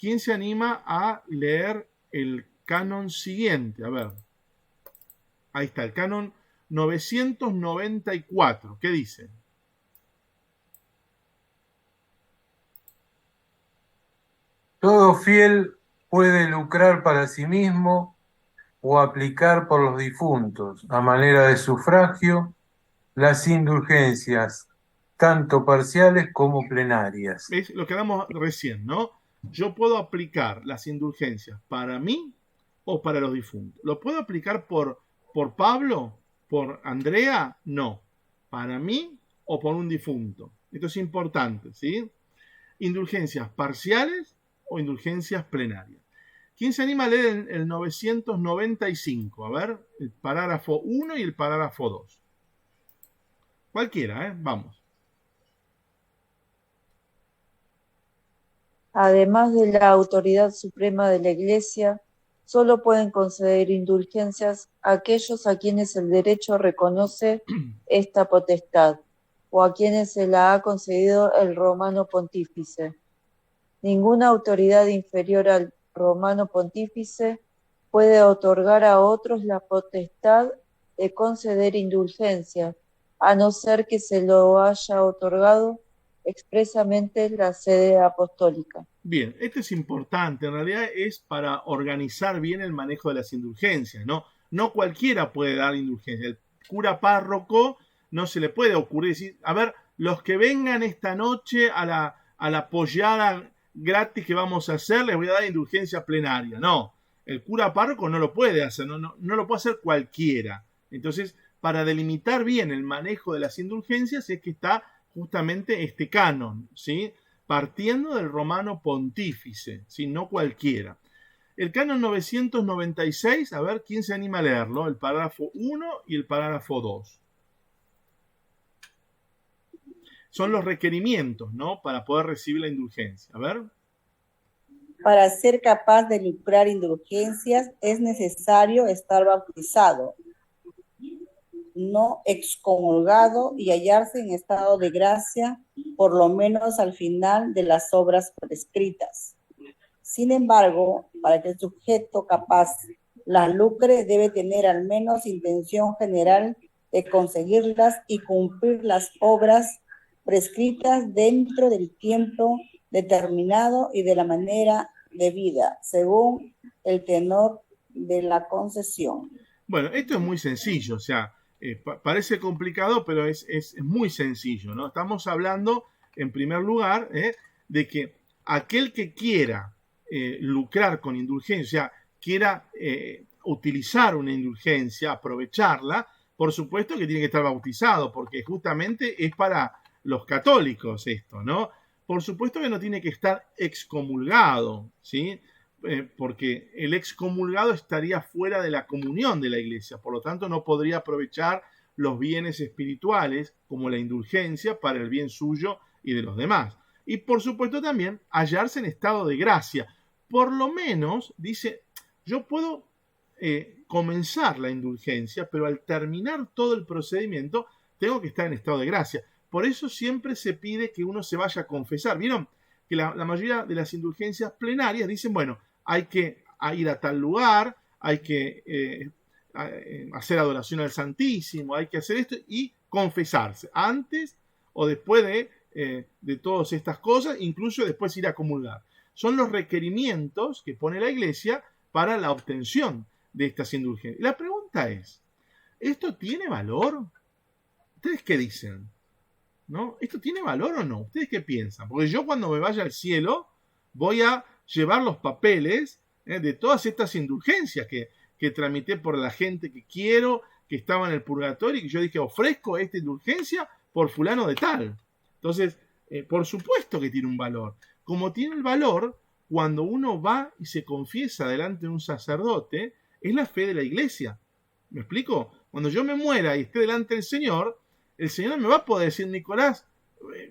¿Quién se anima a leer el canon siguiente? A ver, ahí está, el canon 994. ¿Qué dice? Todo fiel puede lucrar para sí mismo o aplicar por los difuntos, a manera de sufragio, las indulgencias, tanto parciales como plenarias. Es lo que hablamos recién, ¿no? Yo puedo aplicar las indulgencias para mí o para los difuntos. ¿Lo puedo aplicar por Pablo? ¿Por Andrea? No. ¿Para mí o por un difunto? Esto es importante, ¿sí? Indulgencias parciales o indulgencias plenarias. ¿Quién se anima a leer el 995? A ver, el parágrafo 1 y el parágrafo 2. Cualquiera, vamos. Además de la autoridad suprema de la Iglesia, solo pueden conceder indulgencias aquellos a quienes el derecho reconoce esta potestad, o a quienes se la ha concedido el romano pontífice. Ninguna autoridad inferior al romano pontífice puede otorgar a otros la potestad de conceder indulgencia, a no ser que se lo haya otorgado expresamente la sede apostólica. Bien, esto es importante, en realidad es para organizar bien el manejo de las indulgencias, ¿no? No cualquiera puede dar indulgencia. El cura párroco no se le puede ocurrir decir, a ver, los que vengan esta noche a la pollada gratis que vamos a hacer, les voy a dar indulgencia plenaria. No, el cura párroco no lo puede hacer, no lo puede hacer cualquiera. Entonces, para delimitar bien el manejo de las indulgencias es que está justamente este canon, ¿sí? Partiendo del romano pontífice, ¿sí? No cualquiera. El canon 996, a ver, ¿quién se anima a leerlo? El parágrafo 1 y el parágrafo 2. Son los requerimientos, ¿no? Para poder recibir la indulgencia. A ver. Para ser capaz de lucrar indulgencias es necesario estar bautizado, no excomulgado y hallarse en estado de gracia, por lo menos al final de las obras prescritas. Sin embargo, para que el sujeto capaz las lucre, debe tener al menos intención general de conseguirlas y cumplir las obras prescritas dentro del tiempo determinado y de la manera debida, según el tenor de la concesión. Bueno, esto es muy sencillo, o sea, parece complicado, pero es muy sencillo, ¿no? Estamos hablando, en primer lugar, de que aquel que quiera lucrar con indulgencia, quiera utilizar una indulgencia, aprovecharla, por supuesto que tiene que estar bautizado, porque justamente es para los católicos esto, ¿no? Por supuesto que no tiene que estar excomulgado, ¿sí? Porque el excomulgado estaría fuera de la comunión de la iglesia, por lo tanto no podría aprovechar los bienes espirituales como la indulgencia para el bien suyo y de los demás. Y por supuesto también hallarse en estado de gracia. Por lo menos, dice, yo puedo comenzar la indulgencia, pero al terminar todo el procedimiento tengo que estar en estado de gracia. Por eso siempre se pide que uno se vaya a confesar. ¿Vieron? Que la mayoría de las indulgencias plenarias dicen, bueno, hay que ir a tal lugar, hay que hacer adoración al Santísimo, hay que hacer esto y confesarse antes o después de todas estas cosas, incluso después ir a comulgar. Son los requerimientos que pone la Iglesia para la obtención de estas indulgencias. La pregunta es, ¿esto tiene valor? ¿Ustedes qué dicen? ¿No? ¿Esto tiene valor o no? ¿Ustedes qué piensan? Porque yo cuando me vaya al cielo voy a llevar los papeles de todas estas indulgencias que tramité por la gente que quiero, que estaba en el purgatorio y que yo dije, ofrezco esta indulgencia por fulano de tal. Entonces, Por supuesto que tiene un valor. Como tiene el valor cuando uno va y se confiesa delante de un sacerdote, es la fe de la iglesia. ¿Me explico? Cuando yo me muera y esté delante del Señor, el Señor no me va a poder decir, Nicolás,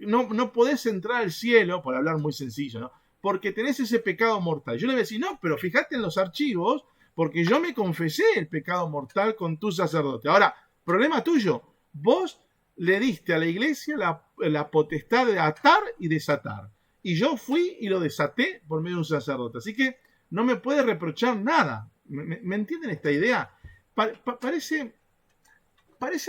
no podés entrar al cielo, por hablar muy sencillo, ¿no? Porque tenés ese pecado mortal. Yo le voy a decir, no, pero fíjate en los archivos, porque yo me confesé el pecado mortal con tu sacerdote. Ahora, problema tuyo, vos le diste a la iglesia la potestad de atar y desatar. Y yo fui y lo desaté por medio de un sacerdote. Así que no me puede reprochar nada. ¿Me entienden esta idea? Parece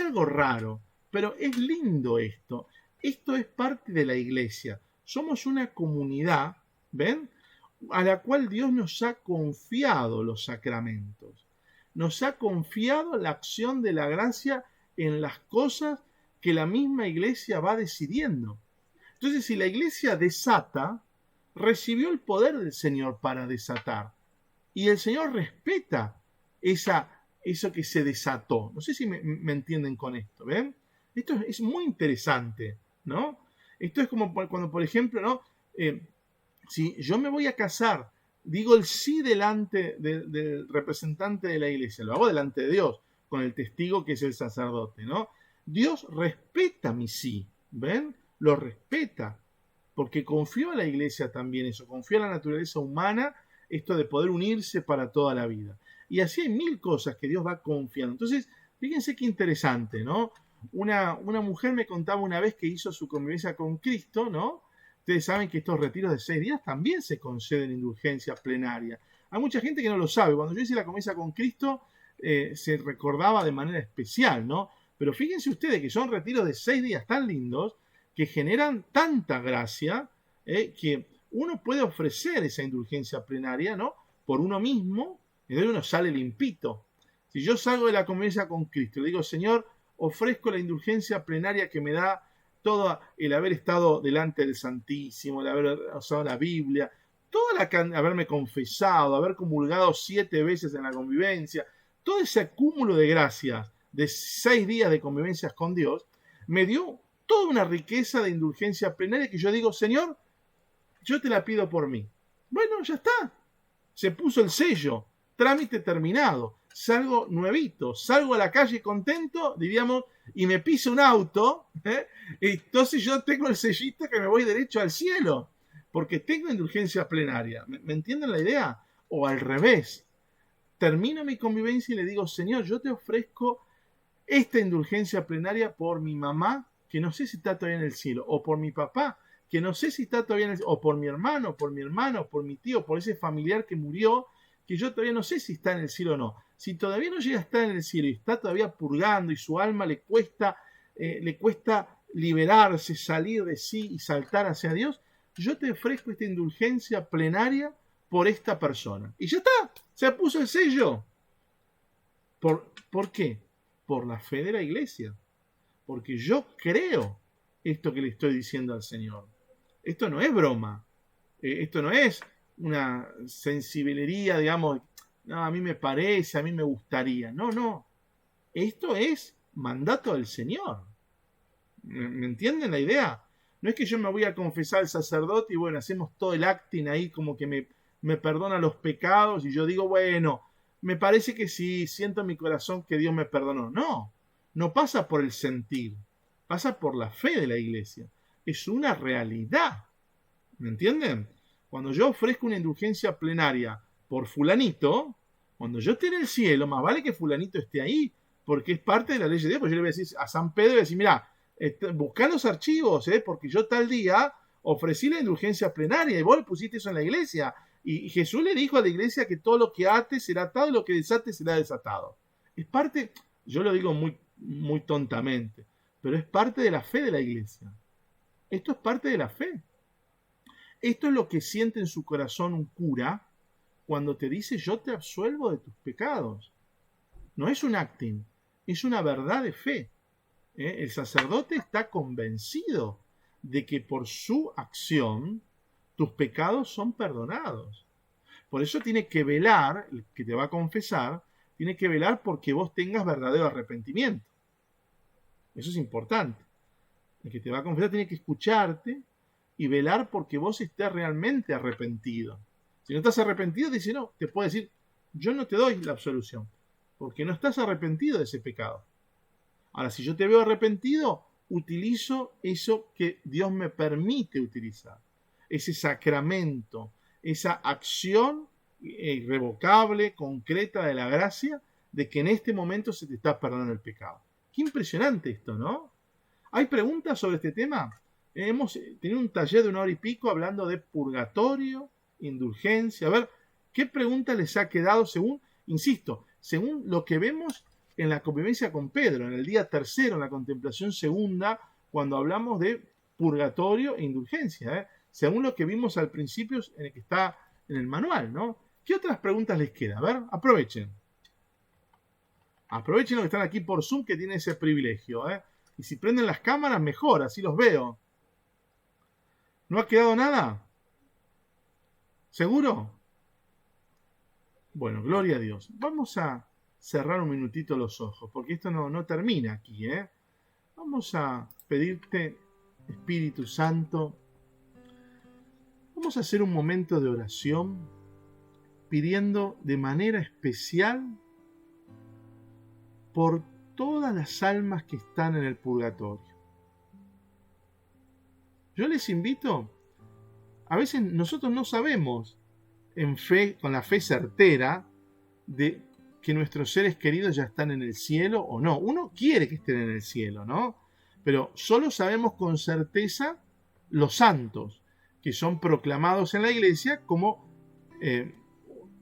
algo raro, pero es lindo esto. Esto es parte de la iglesia. Somos una comunidad, ¿ven?, a la cual Dios nos ha confiado los sacramentos. Nos ha confiado la acción de la gracia en las cosas que la misma iglesia va decidiendo. Entonces, si la iglesia desata, recibió el poder del Señor para desatar. Y el Señor respeta eso que se desató. No sé si me entienden con esto, ¿ven? Esto es muy interesante, ¿no? Esto es como cuando, por ejemplo, ¿no? Si yo me voy a casar, digo el sí delante del representante de la iglesia, lo hago delante de Dios, con el testigo que es el sacerdote, ¿no? Dios respeta mi sí, ¿ven? Lo respeta, porque confió a la iglesia también eso, confió a la naturaleza humana, esto de poder unirse para toda la vida. Y así hay mil cosas que Dios va confiando. Entonces, fíjense qué interesante, ¿no? Una mujer me contaba una vez que hizo su convivencia con Cristo, ¿no? Ustedes saben que estos retiros de 6 días también se conceden indulgencia plenaria. Hay mucha gente que no lo sabe. Cuando yo hice la convivencia con Cristo, se recordaba de manera especial, ¿no? Pero fíjense ustedes que son retiros de 6 días tan lindos que generan tanta gracia que uno puede ofrecer esa indulgencia plenaria, ¿no? Por uno mismo, y de uno sale limpito. Si yo salgo de la convivencia con Cristo y le digo, Señor, ofrezco la indulgencia plenaria que me da todo el haber estado delante del Santísimo, el haber usado la Biblia, haberme confesado, haber comulgado 7 veces en la convivencia, todo ese acúmulo de gracias de 6 días de convivencias con Dios, me dio toda una riqueza de indulgencia plenaria que yo digo, Señor, yo te la pido por mí. Bueno, ya está. Se puso el sello, trámite terminado, salgo nuevito, salgo a la calle contento, diríamos, y me pisa un auto, entonces yo tengo el sellito que me voy derecho al cielo, porque tengo indulgencia plenaria. ¿Me entienden la idea? O al revés, termino mi convivencia y le digo, Señor, yo te ofrezco esta indulgencia plenaria por mi mamá, que no sé si está todavía en el cielo, o por mi papá, que no sé si está todavía en el cielo, o por mi hermano, por mi tío, por ese familiar que murió, que yo todavía no sé si está en el cielo o no. Si todavía no llega a estar en el cielo y está todavía purgando y su alma le cuesta liberarse, salir de sí y saltar hacia Dios, yo te ofrezco esta indulgencia plenaria por esta persona. Y ya está, se puso el sello. ¿Por qué? Por la fe de la iglesia. Porque yo creo esto que le estoy diciendo al Señor. Esto no es broma. Esto no es una sensibilería, digamos, no, a mí me parece, a mí me gustaría. No. Esto es mandato del Señor. ¿Me entienden la idea? No es que yo me voy a confesar al sacerdote y bueno, hacemos todo el acting ahí como que me perdona los pecados y yo digo, bueno, me parece que sí, siento en mi corazón que Dios me perdonó. No pasa por el sentir, pasa por la fe de la iglesia. Es una realidad. ¿Me entienden? Cuando yo ofrezco una indulgencia plenaria por fulanito, cuando yo esté en el cielo, más vale que fulanito esté ahí, porque es parte de la ley de Dios. Pues yo le voy a decir a San Pedro, le voy a decir, mira, buscá los archivos, porque yo tal día ofrecí la indulgencia plenaria y vos le pusiste eso en la iglesia. Y Jesús le dijo a la iglesia que todo lo que ate será atado y lo que desate será desatado. Es parte, yo lo digo muy, muy tontamente, pero es parte de la fe de la iglesia. Esto es parte de la fe. Esto es lo que siente en su corazón un cura cuando te dice yo te absuelvo de tus pecados. No es un acting, es una verdad de fe. El sacerdote está convencido de que por su acción tus pecados son perdonados. Por eso tiene que velar, el que te va a confesar, tiene que velar porque vos tengas verdadero arrepentimiento. Eso es importante. El que te va a confesar tiene que escucharte y velar porque vos estés realmente arrepentido. Si no estás arrepentido, dice no, te puede decir, yo no te doy la absolución, porque no estás arrepentido de ese pecado. Ahora, si yo te veo arrepentido, utilizo eso que Dios me permite utilizar, ese sacramento, esa acción irrevocable, concreta de la gracia, de que en este momento se te está perdonando el pecado. Qué impresionante esto, ¿no? ¿Hay preguntas sobre este tema? Hemos tenido un taller de 1 hora y pico hablando de purgatorio, indulgencia. A ver, ¿qué pregunta les ha quedado según, insisto, según lo que vemos en la convivencia con Pedro, en el día tercero, en la contemplación segunda, cuando hablamos de purgatorio e indulgencia, según lo que vimos al principio en el que está en el manual, ¿no? ¿Qué otras preguntas les queda? A ver, aprovechen. Aprovechen los que están aquí por Zoom, que tienen ese privilegio, Y si prenden las cámaras, mejor, así los veo. ¿No ha quedado nada? ¿Seguro? Bueno, gloria a Dios. Vamos a cerrar un minutito los ojos, porque esto no termina aquí, Vamos a pedirte, Espíritu Santo, vamos a hacer un momento de oración, pidiendo de manera especial por todas las almas que están en el purgatorio. Yo les invito, a veces nosotros no sabemos en fe, con la fe certera, de que nuestros seres queridos ya están en el cielo o no. Uno quiere que estén en el cielo, ¿no? Pero solo sabemos con certeza los santos, que son proclamados en la iglesia como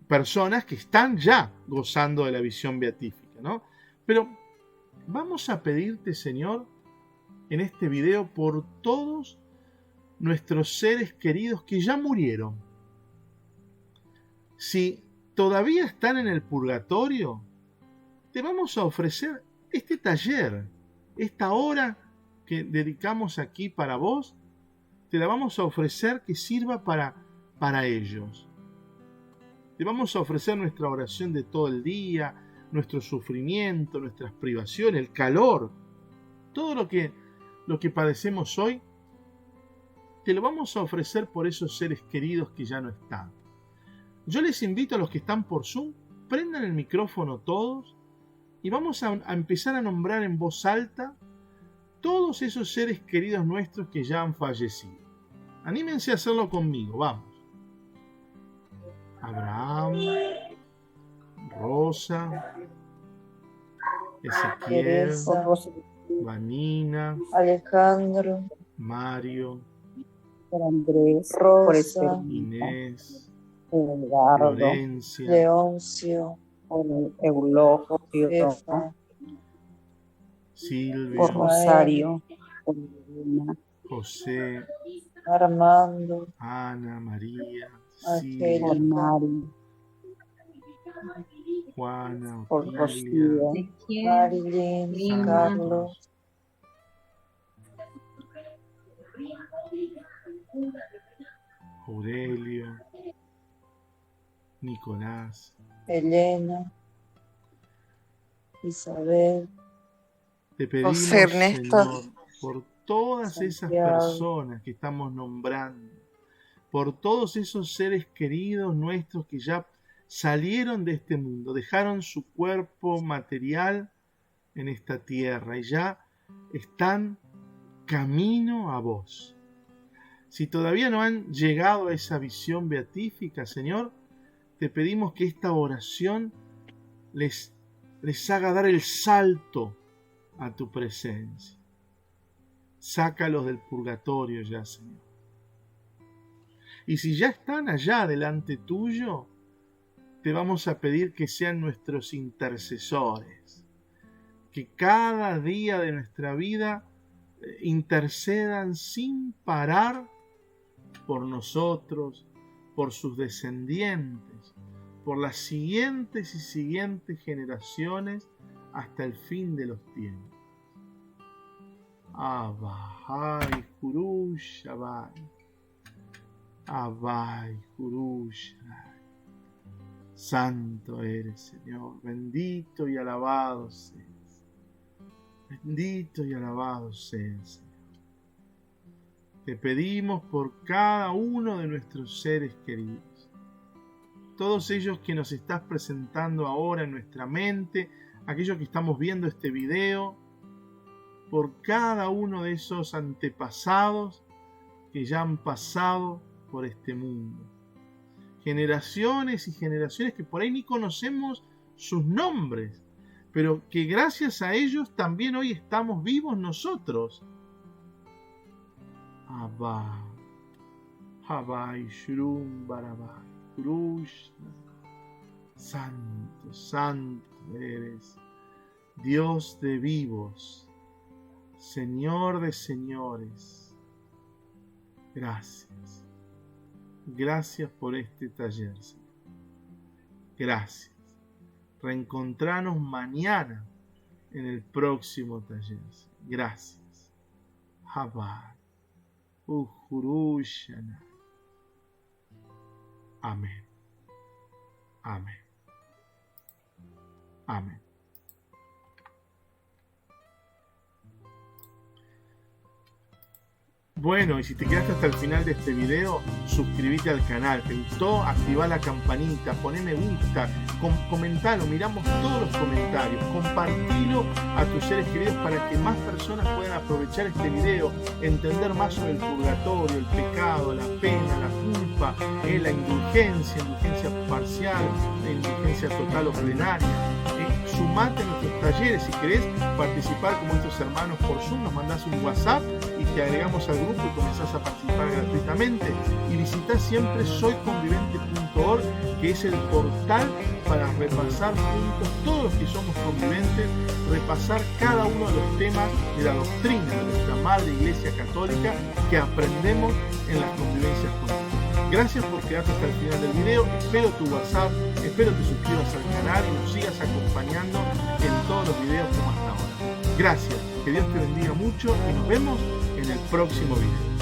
personas que están ya gozando de la visión beatífica, ¿no? Pero vamos a pedirte, Señor, en este video por todos nuestros seres queridos que ya murieron. Si todavía están en el purgatorio, te vamos a ofrecer este taller, esta hora que dedicamos aquí para vos, te la vamos a ofrecer que sirva para ellos. Te vamos a ofrecer nuestra oración de todo el día, nuestro sufrimiento, nuestras privaciones, el calor, todo lo que padecemos hoy, te lo vamos a ofrecer por esos seres queridos que ya no están. Yo les invito a los que están por Zoom, prendan el micrófono todos y vamos a empezar a nombrar en voz alta todos esos seres queridos nuestros que ya han fallecido. Anímense a hacerlo conmigo, vamos. Abraham, Rosa, Ezequiel, Teresa, Vanina, Alejandro, Mario, Por Andrés, por Rosa, Inés, Edgardo, Florencia, Leoncio, por Eulogio, Efa, Silvia, por Rosario, por Elena, José, Armando, Ana, María, por Silvia, Angélica, Mari, Juana, por Otilia, Rocío, Marilyn, Lima, Carlos, Aurelio, Nicolás. Elena, Isabel, Te pedimos, José Ernesto. Señor, por todas esas Santiago, personas que estamos nombrando, por todos esos seres queridos nuestros que ya salieron de este mundo, dejaron su cuerpo material en esta tierra y ya están camino a vos. Si todavía no han llegado a esa visión beatífica, Señor, te pedimos que esta oración les haga dar el salto a tu presencia. Sácalos del purgatorio ya, Señor. Y si ya están allá delante tuyo, te vamos a pedir que sean nuestros intercesores, que cada día de nuestra vida intercedan sin parar por nosotros, por sus descendientes, por las siguientes y siguientes generaciones hasta el fin de los tiempos. Abay, Jurusha, Abay, Jurusha. Santo eres, Señor, bendito y alabado seas. Bendito y alabado seas, Señor. Te pedimos por cada uno de nuestros seres queridos. Todos ellos que nos estás presentando ahora en nuestra mente, aquellos que estamos viendo este video, por cada uno de esos antepasados que ya han pasado por este mundo. Generaciones y generaciones que por ahí ni conocemos sus nombres, pero que gracias a ellos también hoy estamos vivos nosotros. Abba, Habai, Shrum, Barabai, Krishna. Santo, santo eres, Dios de vivos, Señor de señores. Gracias. Gracias por este taller, Señor. Gracias. Reencontrarnos mañana en el próximo taller. Gracias. Habai. Ujurushana. Amén. Amén. Amén. Bueno, y si te quedaste hasta el final de este video, suscríbete al canal. ¿Te gustó? Activa la campanita, poné me gusta, comentalo, miramos todos los comentarios, compartilo a tus seres queridos para que más personas puedan aprovechar este video, entender más sobre el purgatorio, el pecado, la pena, la culpa, la indulgencia parcial, la indulgencia total o plenaria. Sumate a nuestros talleres. Si querés participar como estos hermanos por Zoom, nos mandás un WhatsApp y te agregamos al grupo y comenzás a participar gratuitamente. Y visitá siempre soyconvivente.org, que es el portal para repasar juntos, todos los que somos conviventes, repasar cada uno de los temas de la doctrina de nuestra Madre Iglesia Católica que aprendemos en las convivencias con Dios. Gracias por quedarte hasta el final del video. Espero tu WhatsApp, espero te suscribas al canal y nos sigas acompañando en todos los videos como hasta ahora. Gracias, que Dios te bendiga mucho y nos vemos en el próximo video.